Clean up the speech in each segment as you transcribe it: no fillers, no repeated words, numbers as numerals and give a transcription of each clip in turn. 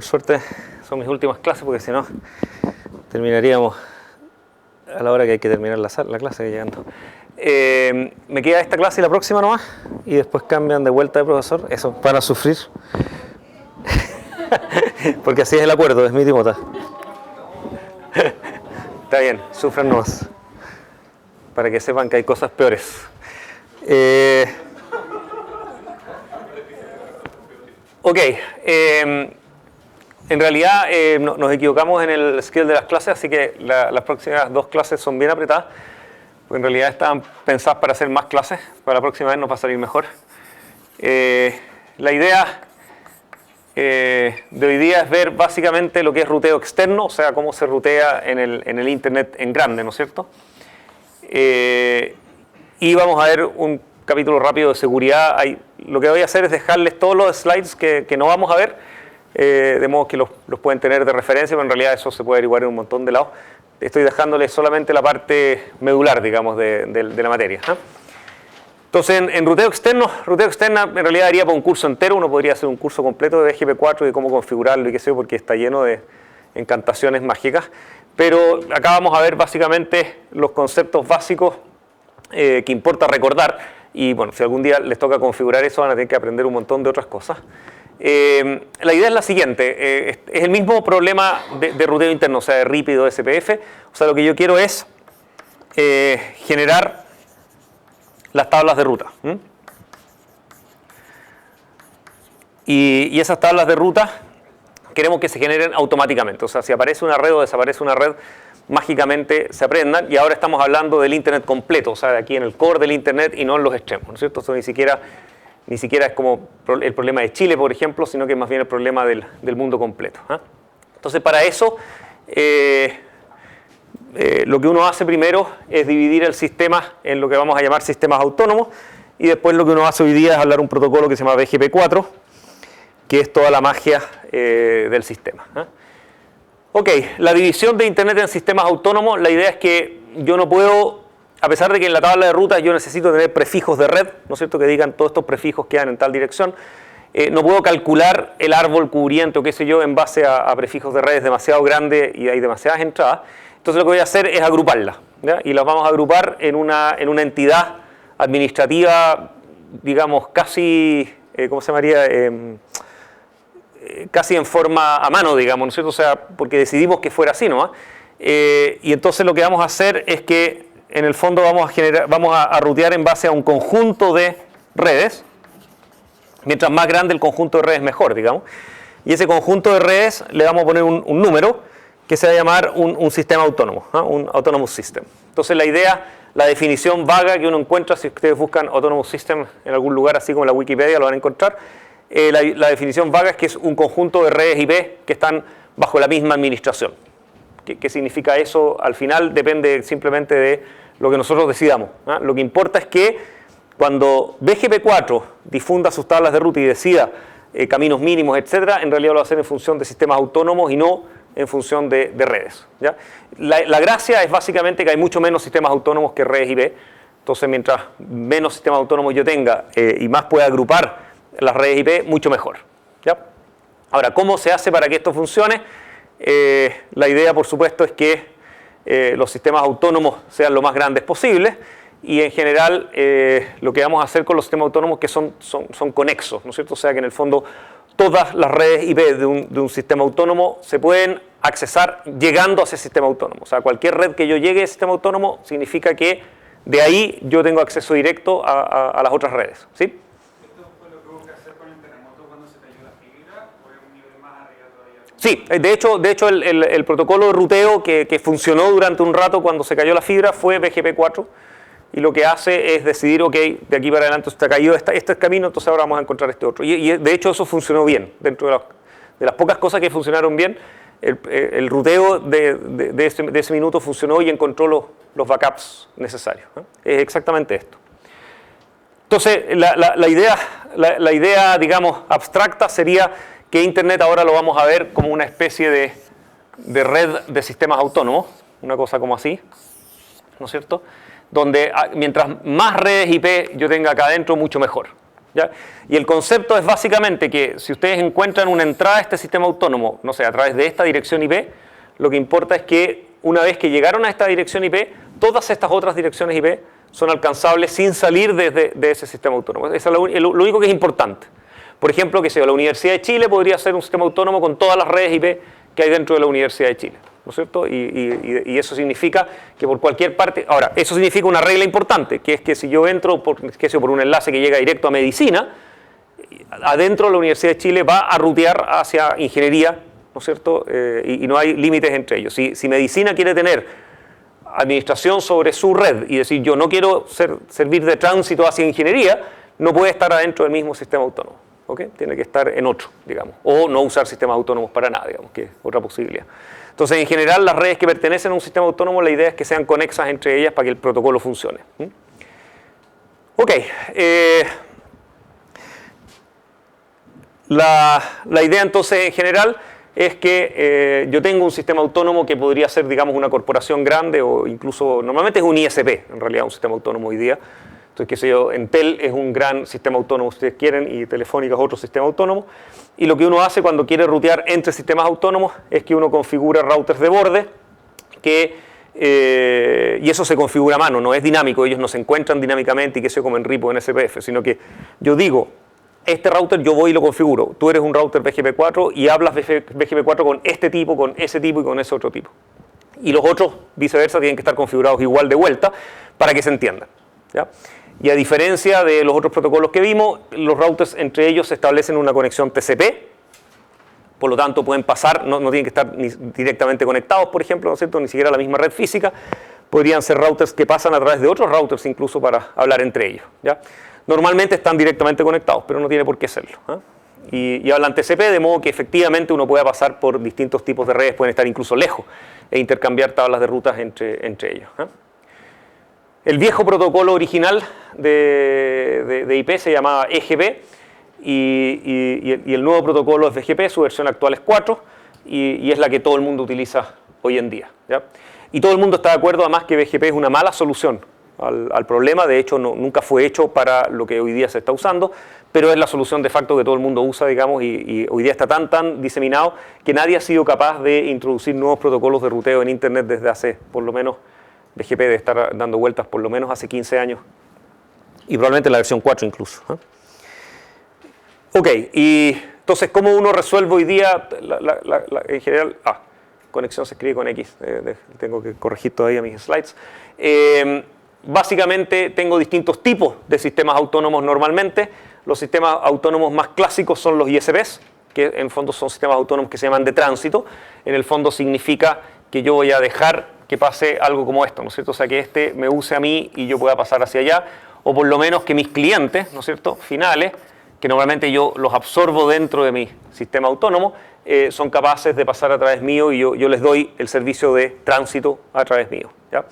Por suerte son mis últimas clases porque si no terminaríamos a la hora que hay que terminar la clase llegando. Me queda esta clase y la próxima nomás y después cambian de vuelta de profesor, eso para sufrir. Porque así es el acuerdo, es mi Timota. Está bien, sufran nomás. Para que sepan que hay cosas peores. Ok. En realidad nos equivocamos en el schedule de las clases, así que las próximas dos clases son bien apretadas. Porque en realidad estaban pensadas para hacer más clases. Para la próxima vez nos va a salir mejor. La idea de hoy día es ver básicamente lo que es ruteo externo, o sea, cómo se rutea en el Internet en grande, ¿no es cierto? Y vamos a ver un capítulo rápido de seguridad. Lo que voy a hacer es dejarles todos los slides que no vamos a ver, de modo que los pueden tener de referencia, pero en realidad eso se puede averiguar en un montón de lados. Estoy dejándoles solamente la parte medular, digamos, de la materia, ¿eh? Entonces, en ruteo externo, ruteo externa en realidad daría para un curso entero. Uno podría hacer un curso completo de BGP4 y cómo configurarlo y qué sé yo, porque está lleno de encantaciones mágicas. Pero acá vamos a ver básicamente los conceptos básicos que importa recordar. Y bueno, si algún día les toca configurar eso, van a tener que aprender un montón de otras cosas. La idea es la siguiente, es el mismo problema de ruteo interno, o sea, de RIP y de SPF. O sea, lo que yo quiero es generar las tablas de ruta. Y esas tablas de ruta queremos que se generen automáticamente. O sea, si aparece una red o desaparece una red, mágicamente se aprendan. Y ahora estamos hablando del Internet completo, o sea, de aquí en el core del Internet y no en los extremos, ¿no es cierto? Eso ni siquiera es como el problema de Chile, por ejemplo, sino que es más bien el problema del mundo completo, ¿eh? Entonces, para eso, lo que uno hace primero es dividir el sistema en lo que vamos a llamar sistemas autónomos, y después lo que uno hace hoy día es hablar un protocolo que se llama BGP4, que es toda la magia del sistema, ¿eh? Ok, la división de Internet en sistemas autónomos, la idea es que yo no puedo, a pesar de que en la tabla de ruta yo necesito tener prefijos de red, ¿no es cierto?, que digan todos estos prefijos que dan en tal dirección, no puedo calcular el árbol cubriente o qué sé yo en base a prefijos de redes demasiado grandes y hay demasiadas entradas. Entonces lo que voy a hacer es agruparlas, ¿ya? Y las vamos a agrupar en una entidad administrativa, digamos, casi, ¿cómo se llamaría? Casi en forma a mano, digamos, ¿no es cierto? O sea, porque decidimos que fuera así, ¿no? Y entonces lo que vamos a hacer es que en el fondo vamos a rutear en base a un conjunto de redes. Mientras más grande el conjunto de redes, mejor, digamos. Y ese conjunto de redes le vamos a poner un número que se va a llamar un sistema autónomo, ¿no? Un autonomous system. Entonces la idea, la definición vaga que uno encuentra, si ustedes buscan autonomous system en algún lugar, así como en la Wikipedia, lo van a encontrar. La definición vaga es que es un conjunto de redes IP que están bajo la misma administración. ¿Qué significa eso? Al final depende simplemente de lo que nosotros decidamos, ¿eh? Lo que importa es que cuando BGP4 difunda sus tablas de ruta y decida caminos mínimos, etcétera, en realidad lo va a hacer en función de sistemas autónomos y no en función de redes, ¿ya? La gracia es básicamente que hay mucho menos sistemas autónomos que redes IP. Entonces, mientras menos sistemas autónomos yo tenga y más pueda agrupar las redes IP, mucho mejor, ¿ya? Ahora, ¿cómo se hace para que esto funcione? La idea, por supuesto, es que los sistemas autónomos sean lo más grandes posibles. Y en general lo que vamos a hacer con los sistemas autónomos que son conexos, ¿no es cierto? O sea que en el fondo todas las redes IP de un sistema autónomo se pueden accesar llegando a ese sistema autónomo. O sea, cualquier red que yo llegue a ese sistema autónomo significa que de ahí yo tengo acceso directo a las otras redes, ¿sí? ¿Esto fue lo que hubo que hacer con el terremoto cuando se cayó la fibra o es un nivel más arriba todavía? Sí, de hecho el protocolo de ruteo que funcionó durante un rato cuando se cayó la fibra fue BGP4. Y lo que hace es decidir, ok, de aquí para adelante está caído este camino, entonces ahora vamos a encontrar este otro. Y de hecho eso funcionó bien. Dentro de las pocas cosas que funcionaron bien, el ruteo de ese minuto funcionó y encontró los backups necesarios, ¿eh? Es exactamente esto. Entonces, la idea, digamos, abstracta sería que Internet ahora lo vamos a ver como una especie de red de sistemas autónomos, una cosa como así, ¿no es cierto?, donde mientras más redes IP yo tenga acá adentro, mucho mejor. ¿ya? Y el concepto es básicamente que si ustedes encuentran una entrada a este sistema autónomo, no sé, a través de esta dirección IP, lo que importa es que una vez que llegaron a esta dirección IP, todas estas otras direcciones IP son alcanzables sin salir de ese sistema autónomo. Eso es lo único que es importante. Por ejemplo, que sea la Universidad de Chile podría ser un sistema autónomo con todas las redes IP que hay dentro de la Universidad de Chile, ¿no es cierto? Y eso significa que por cualquier parte... Ahora, eso significa una regla importante, que es que si yo entro por un enlace que llega directo a medicina, adentro de la Universidad de Chile va a rutear hacia ingeniería, ¿no es cierto? Y no hay límites entre ellos. Si medicina quiere tener administración sobre su red y decir yo no quiero servir de tránsito hacia ingeniería, no puede estar adentro del mismo sistema autónomo. ¿Okay? Tiene que estar en otro, digamos, o no usar sistemas autónomos para nada, digamos, que es otra posibilidad. Entonces, en general, las redes que pertenecen a un sistema autónomo, la idea es que sean conexas entre ellas para que el protocolo funcione. Ok. La idea, entonces, en general, es que yo tengo un sistema autónomo que podría ser, digamos, una corporación grande o incluso, normalmente es un ISP, en realidad, un sistema autónomo hoy día. Entonces, qué sé yo, Entel es un gran sistema autónomo, si ustedes quieren, y Telefónica es otro sistema autónomo. Y lo que uno hace cuando quiere rutear entre sistemas autónomos es que uno configura routers de borde, y eso se configura a mano, no es dinámico, ellos no se encuentran dinámicamente y que se como en RIPO, en SPF, sino que yo digo, este router yo voy y lo configuro. Tú eres un router BGP4 y hablas BGP4 con este tipo, con ese tipo y con ese otro tipo. Y los otros, viceversa, tienen que estar configurados igual de vuelta para que se entiendan, ¿ya? Y a diferencia de los otros protocolos que vimos, los routers entre ellos establecen una conexión TCP, por lo tanto pueden pasar, no tienen que estar ni directamente conectados, por ejemplo, ¿no es cierto? Ni siquiera a la misma red física, podrían ser routers que pasan a través de otros routers incluso para hablar entre ellos, ¿ya? Normalmente están directamente conectados, pero no tiene por qué serlo, ¿eh? Y hablan TCP, de modo que efectivamente uno pueda pasar por distintos tipos de redes, pueden estar incluso lejos, e intercambiar tablas de rutas entre ellos, ¿eh? El viejo protocolo original de IP se llamaba EGP y el nuevo protocolo es BGP, su versión actual es 4 y es la que todo el mundo utiliza hoy en día, ¿ya? Y todo el mundo está de acuerdo además que BGP es una mala solución al problema, de hecho nunca fue hecho para lo que hoy día se está usando, pero es la solución de facto que todo el mundo usa, digamos, y hoy día está tan diseminado que nadie ha sido capaz de introducir nuevos protocolos de ruteo en Internet desde hace por lo menos... BGP debe estar dando vueltas por lo menos hace 15 años y probablemente la versión 4 incluso, ¿eh? Ok, y entonces, ¿cómo uno resuelve hoy día en general? Conexión se escribe con X, tengo que corregir todavía mis slides. Básicamente tengo distintos tipos de sistemas autónomos normalmente. Los sistemas autónomos más clásicos son los ISPs, que en el fondo son sistemas autónomos que se llaman de tránsito. En el fondo significa que yo voy a dejar que pase algo como esto, ¿no es cierto? O sea, que este me use a mí y yo pueda pasar hacia allá, o por lo menos que mis clientes, ¿no es cierto?, finales, que normalmente yo los absorbo dentro de mi sistema autónomo, son capaces de pasar a través mío y yo les doy el servicio de tránsito a través mío, ¿ya?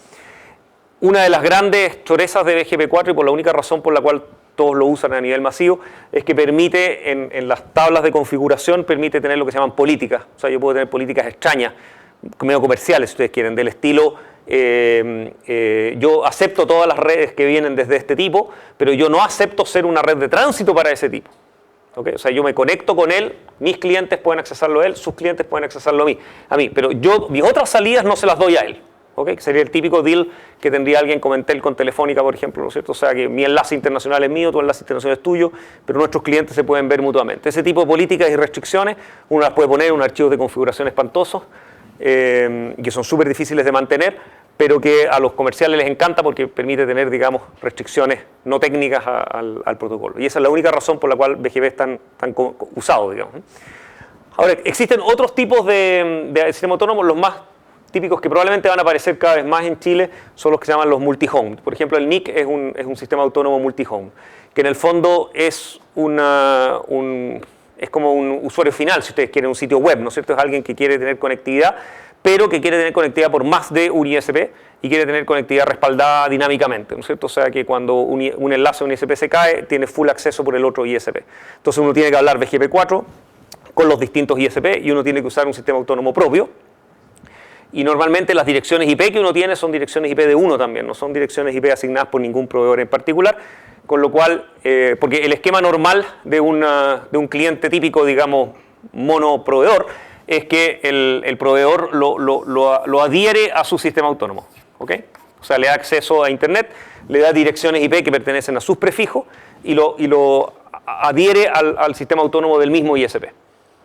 Una de las grandes chorezas de BGP4 y por la única razón por la cual todos lo usan a nivel masivo, es que permite, en las tablas de configuración, permite tener lo que se llaman políticas. O sea, yo puedo tener políticas extrañas, medio comerciales si ustedes quieren, del estilo, yo acepto todas las redes que vienen desde este tipo, pero yo no acepto ser una red de tránsito para ese tipo. ¿Okay? O sea, yo me conecto con él, mis clientes pueden accesarlo a él, sus clientes pueden accesarlo a mí, pero yo mis otras salidas no se las doy a él. ¿Okay? Sería el típico deal que tendría alguien con Entel, con Telefónica, por ejemplo, ¿no es cierto? O sea, que mi enlace internacional es mío, tu enlace internacional es tuyo, pero nuestros clientes se pueden ver mutuamente. Ese tipo de políticas y restricciones, uno las puede poner en un archivo de configuración espantosos, que son súper difíciles de mantener, pero que a los comerciales les encanta porque permite tener, digamos, restricciones no técnicas al protocolo. Y esa es la única razón por la cual BGP es tan usado, digamos. Ahora, existen otros tipos de sistema autónomo, los más típicos que probablemente van a aparecer cada vez más en Chile son los que se llaman los multi-home. Por ejemplo, el NIC es un sistema autónomo multi-home, que en el fondo es como un usuario final, si ustedes quieren, un sitio web, ¿no es cierto? Es alguien que quiere tener conectividad, pero que quiere tener conectividad por más de un ISP y quiere tener conectividad respaldada dinámicamente, ¿no es cierto? O sea, que cuando un enlace a un ISP se cae, tiene full acceso por el otro ISP. Entonces uno tiene que hablar BGP4 con los distintos ISP y uno tiene que usar un sistema autónomo propio. y normalmente las direcciones IP que uno tiene son direcciones IP de uno también, no son direcciones IP asignadas por ningún proveedor en particular, con lo cual, porque el esquema normal de un cliente típico, digamos, monoproveedor, es que el proveedor lo adhiere a su sistema autónomo, ¿ok? O sea, le da acceso a Internet, le da direcciones IP que pertenecen a sus prefijos y lo adhiere al sistema autónomo del mismo ISP.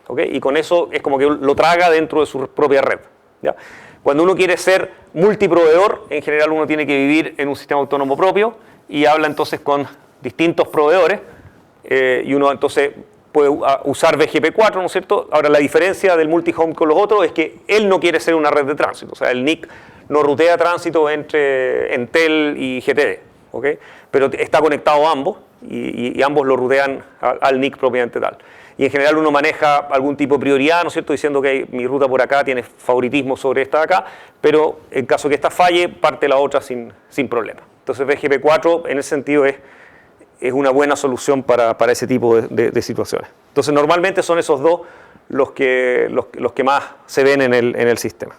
¿Okay? Y con eso es como que lo traga dentro de su propia red. ¿Ya? Cuando uno quiere ser multiproveedor, en general uno tiene que vivir en un sistema autónomo propio y habla entonces con distintos proveedores y uno entonces puede usar BGP4, ¿no es cierto? Ahora la diferencia del multihome con los otros es que él no quiere ser una red de tránsito, o sea, el NIC no rutea tránsito entre Entel y GTD, ¿okay? Pero está conectado a ambos y ambos lo rutean al NIC propiamente tal. Y en general uno maneja algún tipo de prioridad, ¿no es cierto?, diciendo que mi ruta por acá tiene favoritismo sobre esta de acá, pero en caso que esta falle, parte la otra sin problema. Entonces BGP4 en ese sentido es una buena solución para ese tipo de situaciones. Entonces normalmente son esos dos los que más se ven en el sistema.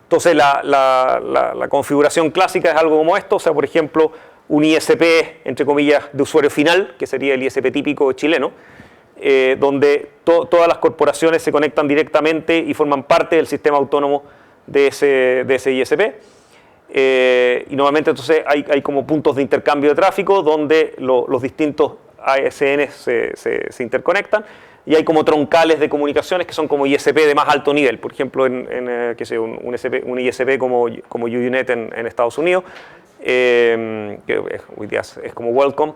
Entonces la configuración clásica es algo como esto, o sea, por ejemplo, un ISP, entre comillas, de usuario final, que sería el ISP típico chileno, donde todas las corporaciones se conectan directamente y forman parte del sistema autónomo de ese ISP. Y normalmente entonces hay como puntos de intercambio de tráfico donde los distintos ASN se interconectan y hay como troncales de comunicaciones que son como ISP de más alto nivel. Por ejemplo, qué sé, un ISP como UUNet en Estados Unidos, que hoy día es como Welcome,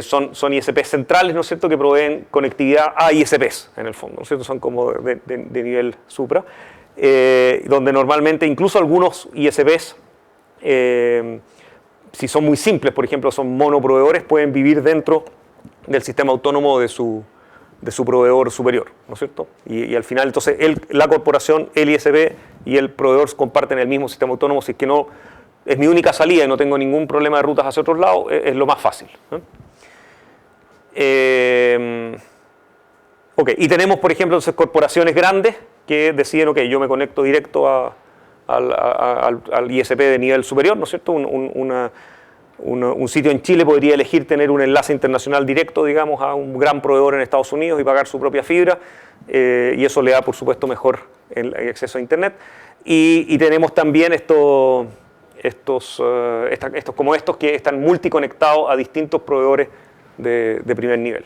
son ISPs centrales, ¿no es cierto?, que proveen conectividad a ISPs en el fondo, ¿no es cierto?, son como de nivel supra, donde normalmente incluso algunos ISPs, si son muy simples, por ejemplo, son monoproveedores, pueden vivir dentro del sistema autónomo de su proveedor superior, ¿no es cierto? Y al final, entonces, la corporación, el ISP y el proveedor comparten el mismo sistema autónomo, si es que no es mi única salida y no tengo ningún problema de rutas hacia otros lados, es lo más fácil. Ok, y tenemos, por ejemplo, entonces, corporaciones grandes que deciden, ok, yo me conecto directo al ISP de nivel superior, ¿no es cierto? Un sitio en Chile podría elegir tener un enlace internacional directo, digamos, a un gran proveedor en Estados Unidos y pagar su propia fibra, y eso le da, por supuesto, mejor el acceso a Internet. Y tenemos también estos que están multiconectados a distintos proveedores de primer nivel.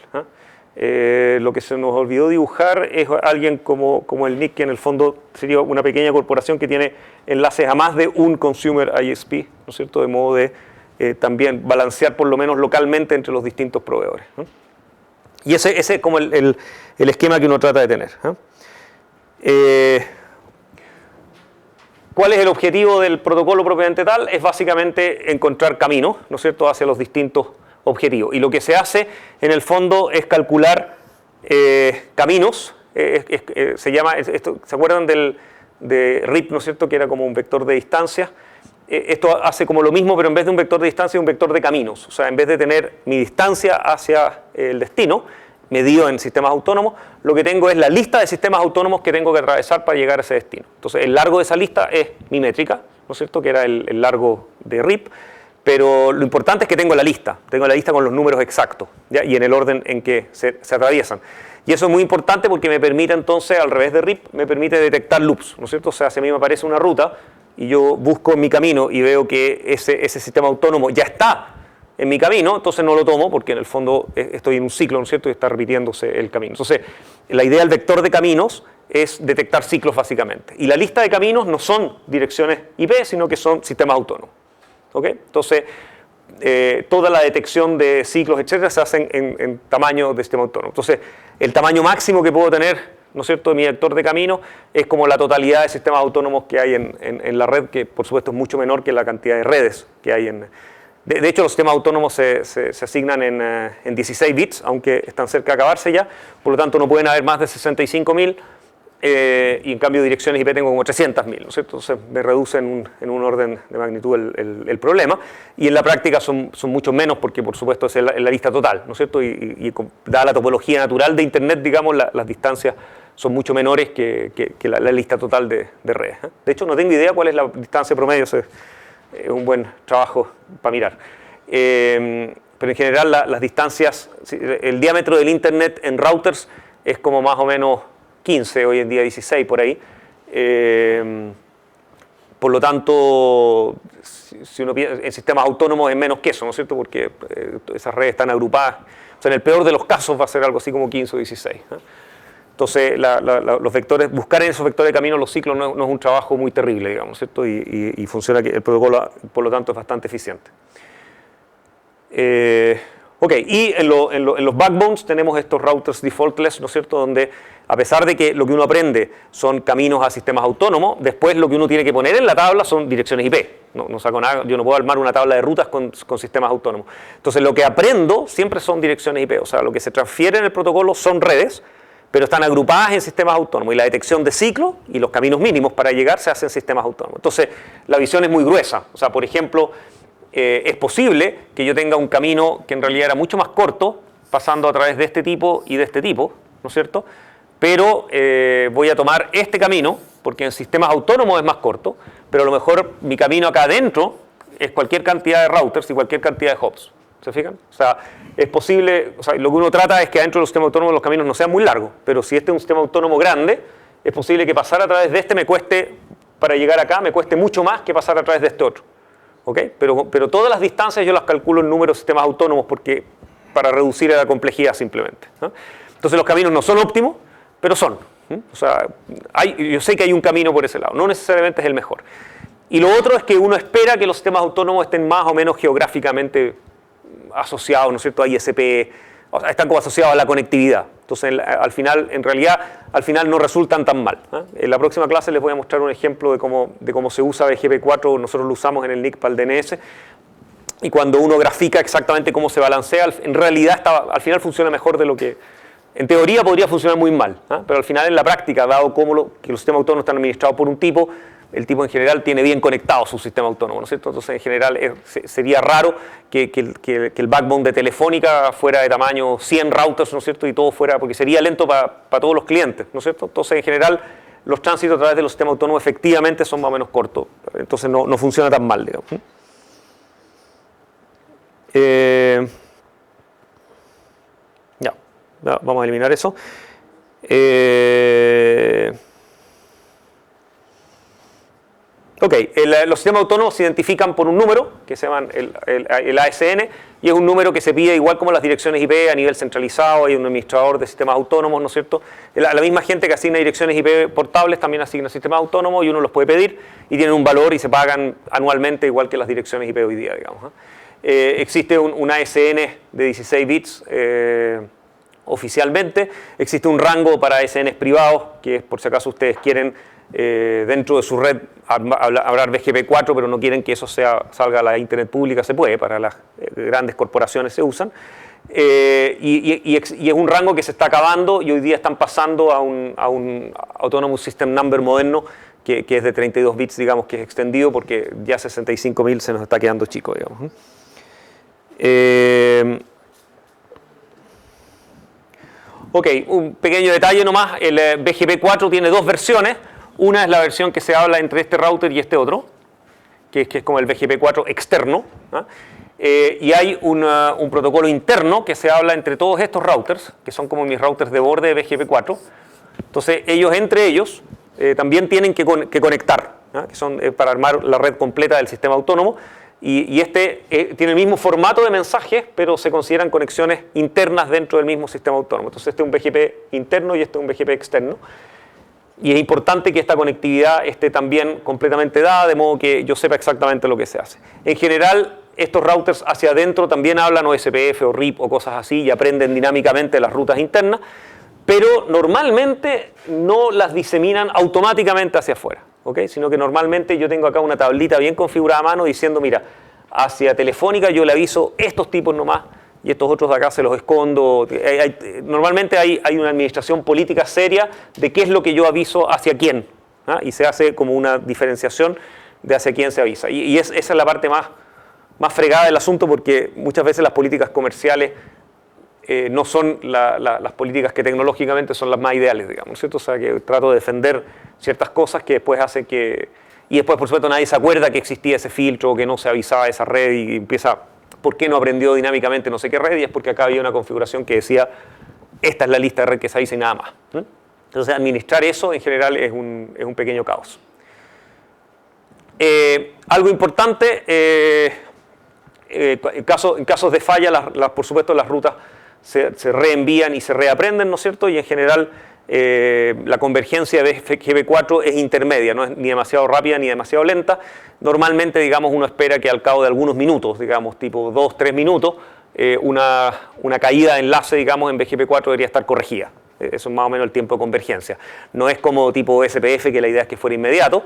Lo que se nos olvidó dibujar es alguien como el NIC, que en el fondo sería una pequeña corporación que tiene enlaces a más de un consumer ISP, ¿no es cierto?, de modo de también balancear por lo menos localmente entre los distintos proveedores, ¿no? Y ese es como el esquema que uno trata de tener. ¿Cuál es el objetivo del protocolo propiamente tal? Es básicamente encontrar caminos, ¿no es cierto?, hacia los distintos objetivos. Y lo que se hace en el fondo es calcular caminos. ¿Se acuerdan de RIP, ¿no es cierto?, que era como un vector de distancia? Esto hace como lo mismo, pero en vez de un vector de distancia, un vector de caminos. O sea, en vez de tener mi distancia hacia el destino, medido en sistemas autónomos, lo que tengo es la lista de sistemas autónomos que tengo que atravesar para llegar a ese destino. Entonces, el largo de esa lista es mi métrica, ¿no es cierto?, que era el largo de RIP, pero lo importante es que tengo la lista con los números exactos, ¿ya?, y en el orden en que se atraviesan. Y eso es muy importante porque me permite entonces, al revés de RIP, me permite detectar loops, ¿no es cierto? O sea, si a mí me aparece una ruta y yo busco en mi camino y veo que ese sistema autónomo ya está en mi camino, entonces no lo tomo porque en el fondo estoy en un ciclo, ¿no es cierto?, y está repitiéndose el camino. Entonces, la idea del vector de caminos es detectar ciclos básicamente. Y la lista de caminos no son direcciones IP, sino que son sistemas autónomos. ¿Okay? Entonces, toda la detección de ciclos, etcétera, se hacen en tamaño de sistema autónomo. Entonces, el tamaño máximo que puedo tener, ¿no es cierto?, de mi vector de camino es como la totalidad de sistemas autónomos que hay en la red, que por supuesto es mucho menor que la cantidad de redes que hay en... De hecho, los sistemas autónomos se asignan en 16 bits, aunque están cerca de acabarse ya, por lo tanto no pueden haber más de 65.000, y en cambio direcciones IP tengo como 300.000, ¿no es cierto? Entonces me reduce en un orden de magnitud el problema, y en la práctica son mucho menos porque por supuesto es la lista total, ¿no es cierto? Y dada la topología natural de Internet, digamos, las distancias son mucho menores que la lista total de redes. De hecho, no tengo idea cuál es la distancia promedio, es un buen trabajo para mirar. Pero en general las distancias, el diámetro del Internet en routers es como más o menos 15, hoy en día 16 por ahí. Por lo tanto, si uno piensa en sistemas autónomos es menos que eso, ¿no es cierto? Porque esas redes están agrupadas. O sea, en el peor de los casos va a ser algo así como 15 o 16. Entonces, los vectores, buscar en esos vectores de camino los ciclos no es un trabajo muy terrible, digamos, ¿cierto? Y funciona, el protocolo, por lo tanto, es bastante eficiente. Ok, y en los backbones tenemos estos routers defaultless, ¿no es cierto? Donde, a pesar de que lo que uno aprende son caminos a sistemas autónomos, después lo que uno tiene que poner en la tabla son direcciones IP. No saco nada, yo no puedo armar una tabla de rutas con sistemas autónomos. Entonces, lo que aprendo siempre son direcciones IP. O sea, lo que se transfiere en el protocolo son redes, pero están agrupadas en sistemas autónomos. Y la detección de ciclo y los caminos mínimos para llegar se hacen en sistemas autónomos. Entonces, la visión es muy gruesa. O sea, por ejemplo, es posible que yo tenga un camino que en realidad era mucho más corto, pasando a través de este tipo y de este tipo, ¿no es cierto? Pero voy a tomar este camino, porque en sistemas autónomos es más corto, pero a lo mejor mi camino acá adentro es cualquier cantidad de routers y cualquier cantidad de hubs. ¿Se fijan? O sea, es posible, o sea, lo que uno trata es que adentro de los sistemas autónomos los caminos no sean muy largos, pero si este es un sistema autónomo grande, es posible que pasar a través de este me cueste, para llegar acá, me cueste mucho más que pasar a través de este otro. ¿Okay? Pero todas las distancias yo las calculo en números de sistemas autónomos porque para reducir la complejidad simplemente, ¿no? Entonces los caminos no son óptimos, pero son. O sea, yo sé que hay un camino por ese lado, no necesariamente es el mejor. Y lo otro es que uno espera que los sistemas autónomos estén más o menos geográficamente asociados, ¿no es cierto?, a ISP, o sea, están como asociados a la conectividad. Entonces, al final, en realidad, al final no resultan tan mal. En la próxima clase les voy a mostrar un ejemplo de cómo se usa BGP4, nosotros lo usamos en el NIC para el DNS, y cuando uno grafica exactamente cómo se balancea, en realidad al final funciona mejor de lo que, en teoría podría funcionar muy mal, pero al final en la práctica, dado que los sistemas autónomos están administrados por un tipo, el tipo en general tiene bien conectado su sistema autónomo, ¿no es cierto? Entonces en general sería raro que el backbone de Telefónica fuera de tamaño 100 routers, ¿no es cierto? Y todo fuera, porque sería lento para todos los clientes, ¿no es cierto? Entonces en general los tránsitos a través de los sistemas autónomos efectivamente son más o menos cortos, entonces no funciona tan mal, digamos. Ya, vamos a eliminar eso. Ok, los sistemas autónomos se identifican por un número que se llama el ASN y es un número que se pide igual como las direcciones IP a nivel centralizado. Hay un administrador de sistemas autónomos, ¿no es cierto? La misma gente que asigna direcciones IP portables también asigna sistemas autónomos y uno los puede pedir y tienen un valor y se pagan anualmente igual que las direcciones IP hoy día, digamos. Existe un ASN de 16 bits oficialmente. Existe un rango para ASNs privados que es por si acaso ustedes quieren dentro de su red hablar BGP4, pero no quieren que eso salga a la internet pública, se puede, para las grandes corporaciones se usan. Y es un rango que se está acabando y hoy día están pasando a un Autonomous System Number moderno que es de 32 bits, digamos, que es extendido porque ya 65.000 se nos está quedando chico, digamos. Ok, un pequeño detalle nomás, el BGP4 tiene dos versiones. Una es la versión que se habla entre este router y este otro, que es como el BGP4 externo, ¿no? Y hay un protocolo interno que se habla entre todos estos routers, que son como mis routers de borde de BGP4. Entonces, entre ellos, también tienen que conectar, ¿no? Que son para armar la red completa del sistema autónomo. Y este tiene el mismo formato de mensajes, pero se consideran conexiones internas dentro del mismo sistema autónomo. Entonces, este es un BGP interno y este es un BGP externo. Y es importante que esta conectividad esté también completamente dada, de modo que yo sepa exactamente lo que se hace. En general, estos routers hacia adentro también hablan o SPF o RIP o cosas así y aprenden dinámicamente las rutas internas, pero normalmente no las diseminan automáticamente hacia afuera, ¿okay? Sino que normalmente yo tengo acá una tablita bien configurada a mano diciendo, mira, hacia Telefónica yo le aviso estos tipos nomás, y estos otros de acá se los escondo. Normalmente hay una administración política seria de qué es lo que yo aviso hacia quién, ¿ah? Y se hace como una diferenciación de hacia quién se avisa. Esa es la parte más fregada del asunto porque muchas veces las políticas comerciales no son las políticas que tecnológicamente son las más ideales, digamos, ¿cierto? O sea, que trato de defender ciertas cosas que después hacen que... Y después, por supuesto, nadie se acuerda que existía ese filtro, que no se avisaba esa red y empieza... ¿Por qué no aprendió dinámicamente no sé qué red? Y es porque acá había una configuración que decía, esta es la lista de red que se avisa y nada más. Entonces, administrar eso en general es un pequeño caos. Algo importante, en casos de falla, por supuesto, las rutas se reenvían y se reaprenden, ¿no es cierto? Y en general, la convergencia de BGP4 es intermedia, no es ni demasiado rápida ni demasiado lenta. Normalmente, digamos, uno espera que al cabo de algunos minutos, digamos, tipo 2-3 minutos, una caída de enlace, digamos, en BGP4 debería estar corregida. Eso es más o menos el tiempo de convergencia. No es como tipo SPF, que la idea es que fuera inmediato,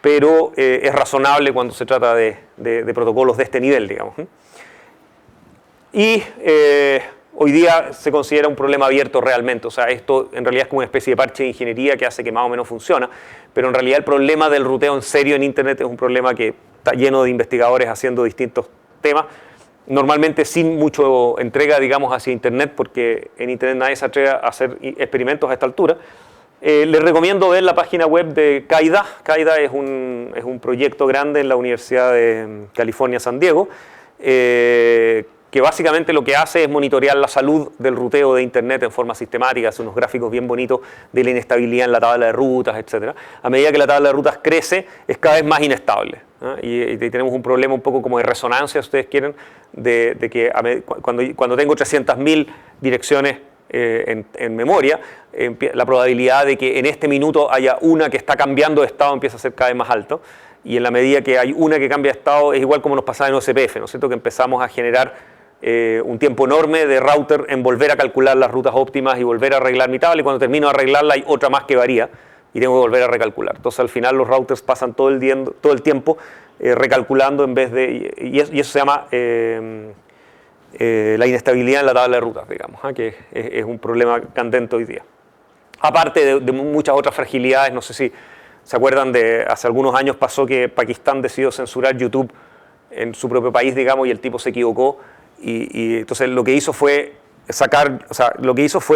pero es razonable cuando se trata de protocolos de este nivel, digamos. Y hoy día se considera un problema abierto realmente, o sea, esto en realidad es como una especie de parche de ingeniería que hace que más o menos funciona, pero en realidad el problema del ruteo en serio en Internet es un problema que está lleno de investigadores haciendo distintos temas, normalmente sin mucho entrega, digamos, hacia Internet, porque en Internet nadie se atreve a hacer experimentos a esta altura. Les recomiendo ver la página web de CAIDA. CAIDA es un proyecto grande en la Universidad de California, San Diego, que básicamente lo que hace es monitorear la salud del ruteo de Internet en forma sistemática, hace unos gráficos bien bonitos de la inestabilidad en la tabla de rutas, etc. A medida que la tabla de rutas crece, es cada vez más inestable, ¿no? Y tenemos un problema un poco como de resonancia, si ustedes quieren, de que cuando tengo 300.000 direcciones en memoria, la probabilidad de que en este minuto haya una que está cambiando de estado empieza a ser cada vez más alto. Y en la medida que hay una que cambia de estado, es igual como nos pasaba en OSPF, ¿no es cierto? Que empezamos a generar un tiempo enorme de router en volver a calcular las rutas óptimas y volver a arreglar mi tabla, y cuando termino de arreglarla hay otra más que varía y tengo que volver a recalcular. Entonces al final los routers pasan todo el tiempo recalculando en vez de... Y eso se llama la inestabilidad en la tabla de rutas, digamos, que es un problema candente hoy día. Aparte de muchas otras fragilidades, no sé si se acuerdan de hace algunos años pasó que Pakistán decidió censurar YouTube en su propio país, digamos, y el tipo se equivocó. Y entonces lo que hizo fue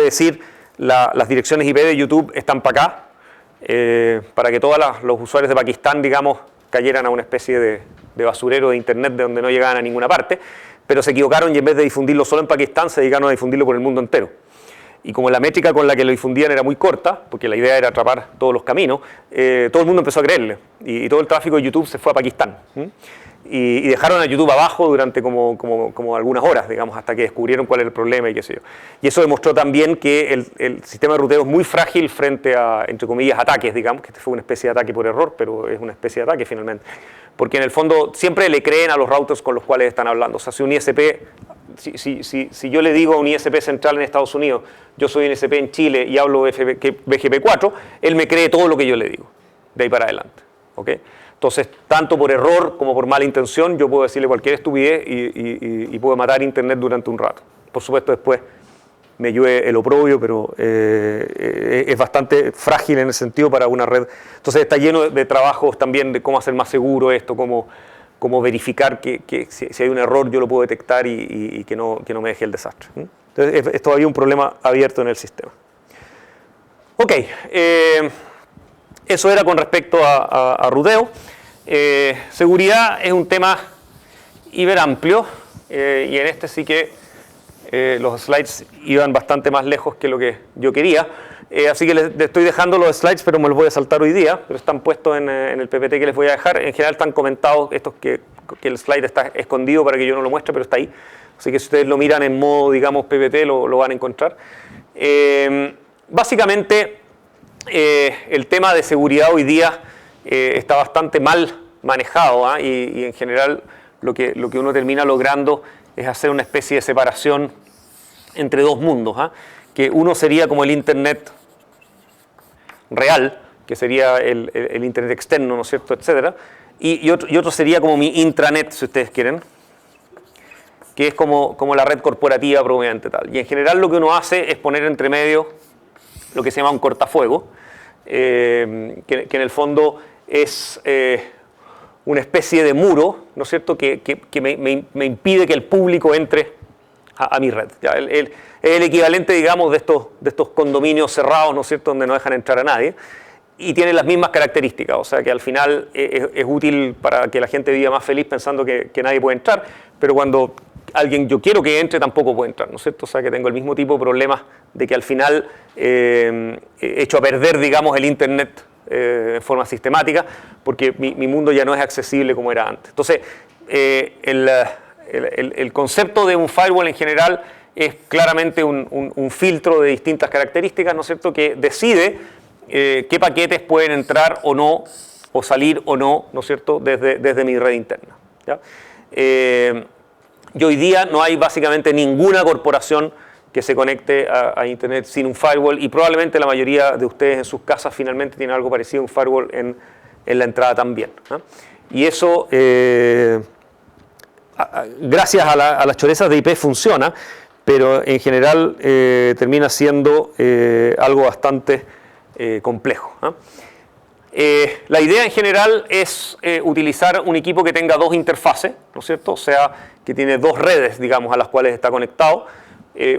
decir las direcciones IP de YouTube están para acá, para que todos los usuarios de Pakistán, digamos, cayeran a una especie de basurero de Internet de donde no llegaban a ninguna parte, pero se equivocaron y en vez de difundirlo solo en Pakistán, se dedicaron a difundirlo por el mundo entero. Y como la métrica con la que lo difundían era muy corta, porque la idea era atrapar todos los caminos, todo el mundo empezó a creerle. Y todo el tráfico de YouTube se fue a Pakistán. Y dejaron a YouTube abajo durante como algunas horas, digamos, hasta que descubrieron cuál era el problema y qué sé yo. Y eso demostró también que el sistema de ruteo es muy frágil frente a, entre comillas, ataques, digamos, que este fue una especie de ataque por error, pero es una especie de ataque finalmente. Porque en el fondo siempre le creen a los routers con los cuales están hablando. O sea, si un ISP... Si yo le digo a un ISP central en Estados Unidos, yo soy un ISP en Chile y hablo BGP4, él me cree todo lo que yo le digo, de ahí para adelante. ¿Okay? Entonces, tanto por error como por mala intención, yo puedo decirle cualquier estupidez y puedo matar Internet durante un rato. Por supuesto, después me llueve el oprobio, pero es bastante frágil en el sentido para una red. Entonces, está lleno de trabajos también de cómo hacer más seguro esto, cómo verificar que si hay un error yo lo puedo detectar y que no me deje el desastre. Entonces es todavía un problema abierto en el sistema. Ok, eso era con respecto a ruteo. Seguridad es un tema hiper amplio y en este sí que los slides iban bastante más lejos que lo que yo quería. Así que les estoy dejando los slides, pero me los voy a saltar hoy día, pero están puestos en el PPT que les voy a dejar. En general están comentados estos que el slide está escondido para que yo no lo muestre, pero está ahí. Así que si ustedes lo miran en modo, digamos, PPT, lo van a encontrar. Básicamente, el tema de seguridad hoy día está bastante mal manejado, y en general lo que uno termina logrando es hacer una especie de separación entre dos mundos, que uno sería como el Internet real, que sería el Internet externo, ¿no es cierto?, etcétera, y otro sería como mi intranet, si ustedes quieren, que es como la red corporativa propiamente tal. Y en general lo que uno hace es poner entre medio lo que se llama un cortafuego, que en el fondo es una especie de muro, ¿no es cierto?, que me impide que el público entre a mi red. ¿Ya? Es el equivalente, digamos, de estos condominios cerrados, ¿no es cierto?, donde no dejan entrar a nadie, y tiene las mismas características, o sea que al final es útil para que la gente viva más feliz pensando que nadie puede entrar, pero cuando yo quiero que entre, tampoco puede entrar, ¿no es cierto? O sea que tengo el mismo tipo de problemas de que al final echo a perder, digamos, el Internet de forma sistemática, porque mi mundo ya no es accesible como era antes. Entonces, el concepto de un firewall en general es claramente un filtro de distintas características, ¿no es cierto?, que decide qué paquetes pueden entrar o no, o salir o no, ¿no es cierto?, desde mi red interna. ¿Ya? Y hoy día no hay básicamente ninguna corporación que se conecte a Internet sin un firewall, y probablemente la mayoría de ustedes en sus casas finalmente tienen algo parecido a un firewall en la entrada también, ¿no? Y eso, gracias a las chorezas de IP funciona, pero en general termina siendo algo bastante complejo, ¿no? La idea en general es utilizar un equipo que tenga dos interfaces, ¿no es cierto? O sea, que tiene dos redes, digamos, a las cuales está conectado.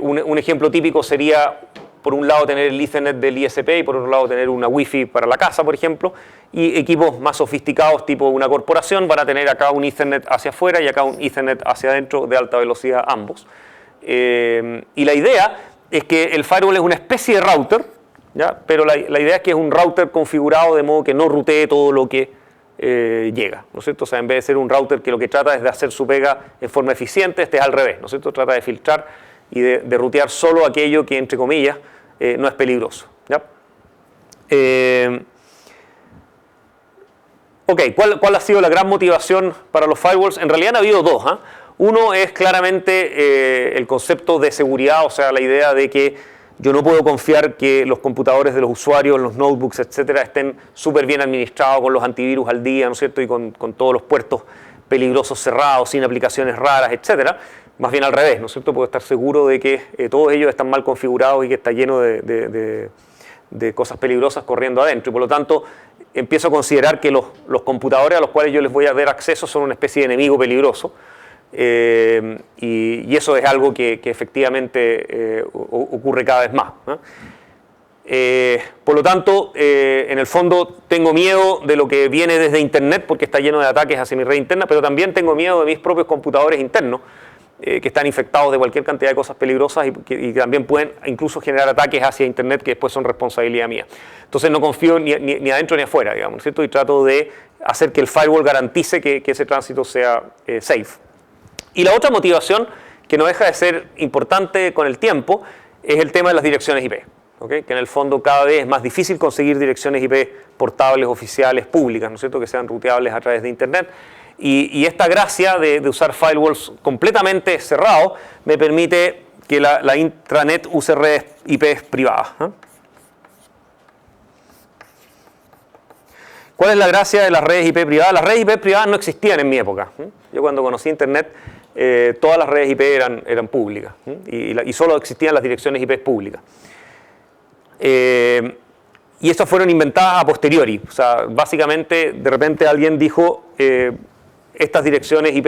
Un ejemplo típico sería, por un lado, tener el Ethernet del ISP y por otro lado tener una Wi-Fi para la casa, por ejemplo. Y equipos más sofisticados, tipo una corporación, van a tener acá un Ethernet hacia afuera y acá un Ethernet hacia adentro de alta velocidad, ambos. Y la idea es que el firewall es una especie de router, ¿ya? Pero la idea es que es un router configurado de modo que no rutee todo lo que llega, ¿no es cierto? O sea, en vez de ser un router que lo que trata es de hacer su pega en forma eficiente, este es al revés, ¿no es cierto? Trata de filtrar y de rutear solo aquello que, entre comillas, no es peligroso, ¿ya? Ok, ¿cuál ha sido la gran motivación para los firewalls? En realidad han habido dos, ¿eh? Uno es claramente el concepto de seguridad, o sea, la idea de que yo no puedo confiar que los computadores de los usuarios, los notebooks, etcétera, estén súper bien administrados con los antivirus al día, ¿no es cierto? Y con todos los puertos peligrosos cerrados, sin aplicaciones raras, etcétera. Más bien al revés, ¿no es cierto? Puedo estar seguro de que todos ellos están mal configurados y que está lleno de cosas peligrosas corriendo adentro. Y por lo tanto, empiezo a considerar que los computadores a los cuales yo les voy a dar acceso son una especie de enemigo peligroso. Y eso es algo que efectivamente ocurre cada vez más, ¿no? Por lo tanto, en el fondo tengo miedo de lo que viene desde Internet porque está lleno de ataques hacia mi red interna, pero también tengo miedo de mis propios computadores internos que están infectados de cualquier cantidad de cosas peligrosas y también pueden incluso generar ataques hacia Internet que después son responsabilidad mía. Entonces no confío ni adentro ni afuera, digamos, ¿cierto? Y trato de hacer que el firewall garantice que ese tránsito sea safe. Y la otra motivación, que no deja de ser importante con el tiempo, es el tema de las direcciones IP. ¿Okay? Que en el fondo cada vez es más difícil conseguir direcciones IP portables, oficiales, públicas, ¿no es cierto?, que sean ruteables a través de Internet. Y esta gracia de usar firewalls completamente cerrados me permite que la intranet use redes IP privadas, ¿no? ¿Cuál es la gracia de las redes IP privadas? Las redes IP privadas no existían en mi época. Yo cuando conocí Internet, todas las redes IP eran públicas, y solo existían las direcciones IP públicas. Y estas fueron inventadas a posteriori. O sea, básicamente, de repente alguien dijo, estas direcciones IP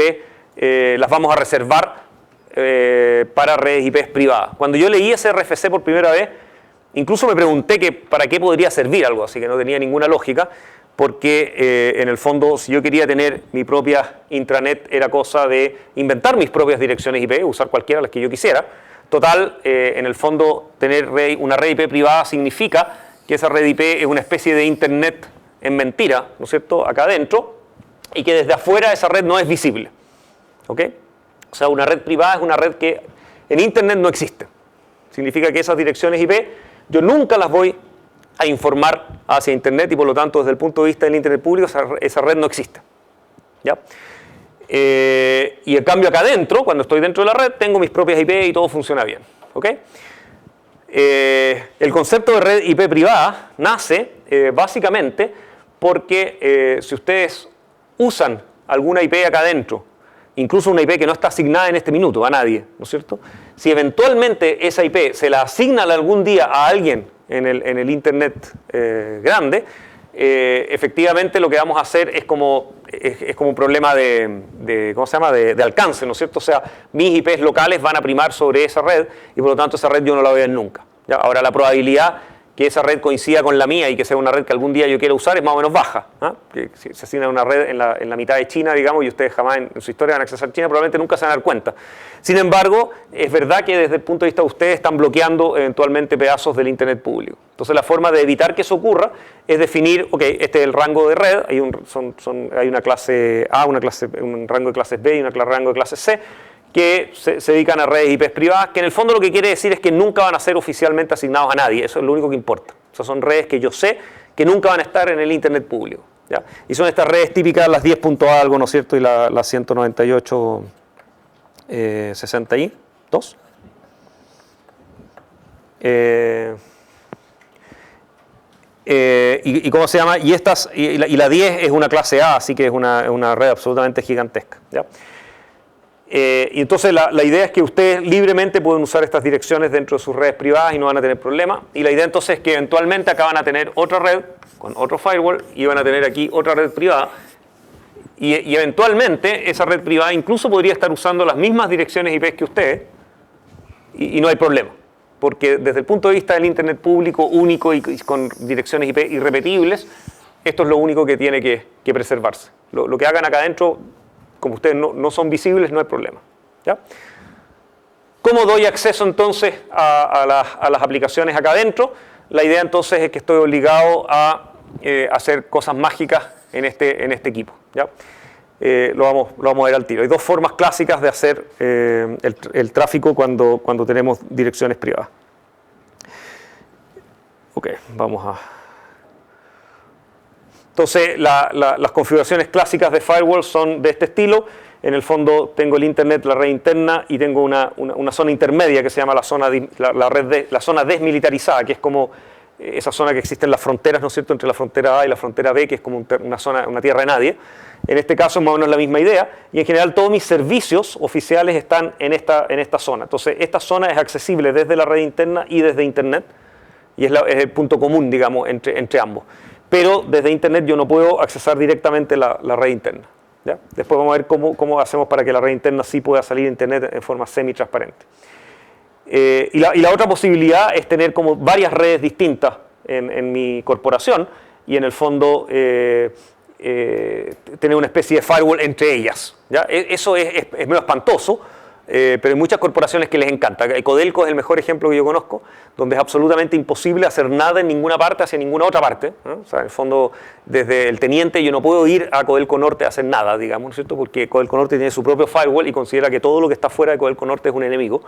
las vamos a reservar para redes IP privadas. Cuando yo leí ese RFC por primera vez, incluso me pregunté que para qué podría servir algo así, que no tenía ninguna lógica, porque en el fondo, si yo quería tener mi propia intranet, era cosa de inventar mis propias direcciones IP, usar cualquiera de las que yo quisiera. Total, en el fondo, tener una red IP privada significa que esa red IP es una especie de Internet en mentira, ¿no es cierto?, acá adentro, y que desde afuera esa red no es visible. ¿Ok? O sea, una red privada es una red que en Internet no existe. Significa que esas direcciones IP yo nunca las voy a informar hacia Internet y por lo tanto desde el punto de vista del Internet público esa red no existe. ¿Ya? Y en cambio acá adentro, cuando estoy dentro de la red, tengo mis propias IP y todo funciona bien. ¿Ok? El concepto de red IP privada nace básicamente porque si ustedes usan alguna IP acá adentro, incluso una IP que no está asignada en este minuto a nadie, ¿no es cierto? Si eventualmente esa IP se la asigna algún día a alguien en el Internet grande, efectivamente lo que vamos a hacer es como un problema ¿cómo se llama? De alcance, ¿no es cierto? O sea, mis IPs locales van a primar sobre esa red y por lo tanto esa red yo no la voy a ver nunca. ¿Ya? Ahora la probabilidad que esa red coincida con la mía y que sea una red que algún día yo quiera usar es más o menos baja. Que si se asigna una red en la mitad de China, digamos, y ustedes jamás en su historia van a accesar China, probablemente nunca se van a dar cuenta. Sin embargo, es verdad que desde el punto de vista de ustedes están bloqueando eventualmente pedazos del Internet público. Entonces la forma de evitar que eso ocurra es definir, ok, este es el rango de red, hay una clase A, un rango de clases B y un rango de clases C, que se dedican a redes IPs privadas, que en el fondo lo que quiere decir es que nunca van a ser oficialmente asignados a nadie, eso es lo único que importa. O sea, son redes que yo sé que nunca van a estar en el Internet público. ¿Ya? Y son estas redes típicas, las 10 punto algo, ¿no es cierto? Y la 198.62. ¿Y cómo se llama? Y la 10 es una clase A, así que es una red absolutamente gigantesca. ¿Ya? Y entonces la idea es que ustedes libremente pueden usar estas direcciones dentro de sus redes privadas y no van a tener problema. Y la idea entonces es que eventualmente acá van a tener otra red con otro firewall y van a tener aquí otra red privada. Y eventualmente esa red privada incluso podría estar usando las mismas direcciones IP que ustedes y no hay problema. Porque desde el punto de vista del Internet público único y con direcciones IP irrepetibles, esto es lo único que tiene que preservarse. Lo que hagan acá adentro, como ustedes no son visibles, no hay problema. ¿Ya? ¿Cómo doy acceso entonces a las aplicaciones acá adentro? La idea entonces es que estoy obligado a hacer cosas mágicas en este equipo. ¿Ya? Lo vamos a ver al tiro. Hay dos formas clásicas de hacer el tráfico cuando tenemos direcciones privadas. Ok, vamos a... Entonces, las configuraciones clásicas de firewall son de este estilo. En el fondo tengo el Internet, la red interna, y tengo una zona intermedia que se llama la zona desmilitarizada, que es como esa zona que existe en las fronteras, ¿no es cierto?, entre la frontera A y la frontera B, que es como una tierra de nadie. En este caso es más o menos la misma idea, y en general todos mis servicios oficiales están en esta zona. Entonces, esta zona es accesible desde la red interna y desde Internet, y es el punto común, digamos, entre ambos. Pero desde Internet yo no puedo accesar directamente la red interna. ¿Ya? Después vamos a ver cómo hacemos para que la red interna sí pueda salir a Internet en forma semi-transparente. Y la otra posibilidad es tener como varias redes distintas en mi corporación y en el fondo tener una especie de firewall entre ellas. ¿Ya? Eso es medio espantoso. Pero hay muchas corporaciones que les encanta. Codelco es el mejor ejemplo que yo conozco, donde es absolutamente imposible hacer nada en ninguna parte hacia ninguna otra parte, ¿no? O sea, en el fondo, desde el teniente yo no puedo ir a Codelco Norte a hacer nada, digamos, ¿no es cierto? Porque Codelco Norte tiene su propio firewall y considera que todo lo que está fuera de Codelco Norte es un enemigo.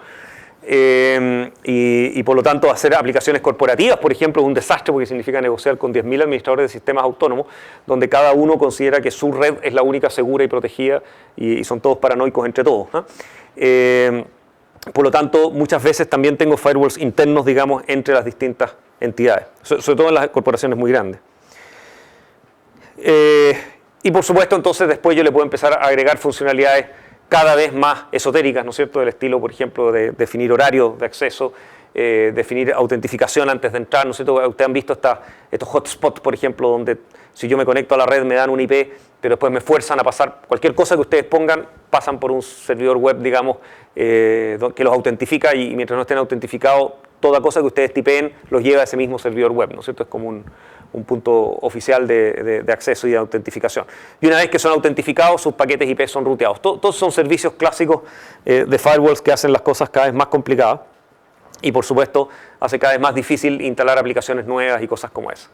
Y por lo tanto hacer aplicaciones corporativas, por ejemplo, es un desastre porque significa negociar con 10.000 administradores de sistemas autónomos, donde cada uno considera que su red es la única segura y protegida y son todos paranoicos entre todos, ¿no? Por lo tanto, muchas veces también tengo firewalls internos, digamos, entre las distintas entidades, sobre todo en las corporaciones muy grandes. Y por supuesto, entonces, después yo le puedo empezar a agregar funcionalidades cada vez más esotéricas, ¿no es cierto?, del estilo, por ejemplo, de definir horario de acceso, definir autentificación antes de entrar, ¿no es cierto? Ustedes han visto estos hotspots, por ejemplo, donde si yo me conecto a la red me dan un IP, pero después me fuerzan a pasar cualquier cosa que ustedes pongan, pasan por un servidor web, digamos, que los autentifica y mientras no estén autentificados, toda cosa que ustedes tipeen los lleva a ese mismo servidor web, ¿no es cierto? Es como un punto oficial de acceso y de autentificación. Y una vez que son autentificados, sus paquetes IP son ruteados. Todos son servicios clásicos de firewalls que hacen las cosas cada vez más complicadas y, por supuesto, hace cada vez más difícil instalar aplicaciones nuevas y cosas como esa.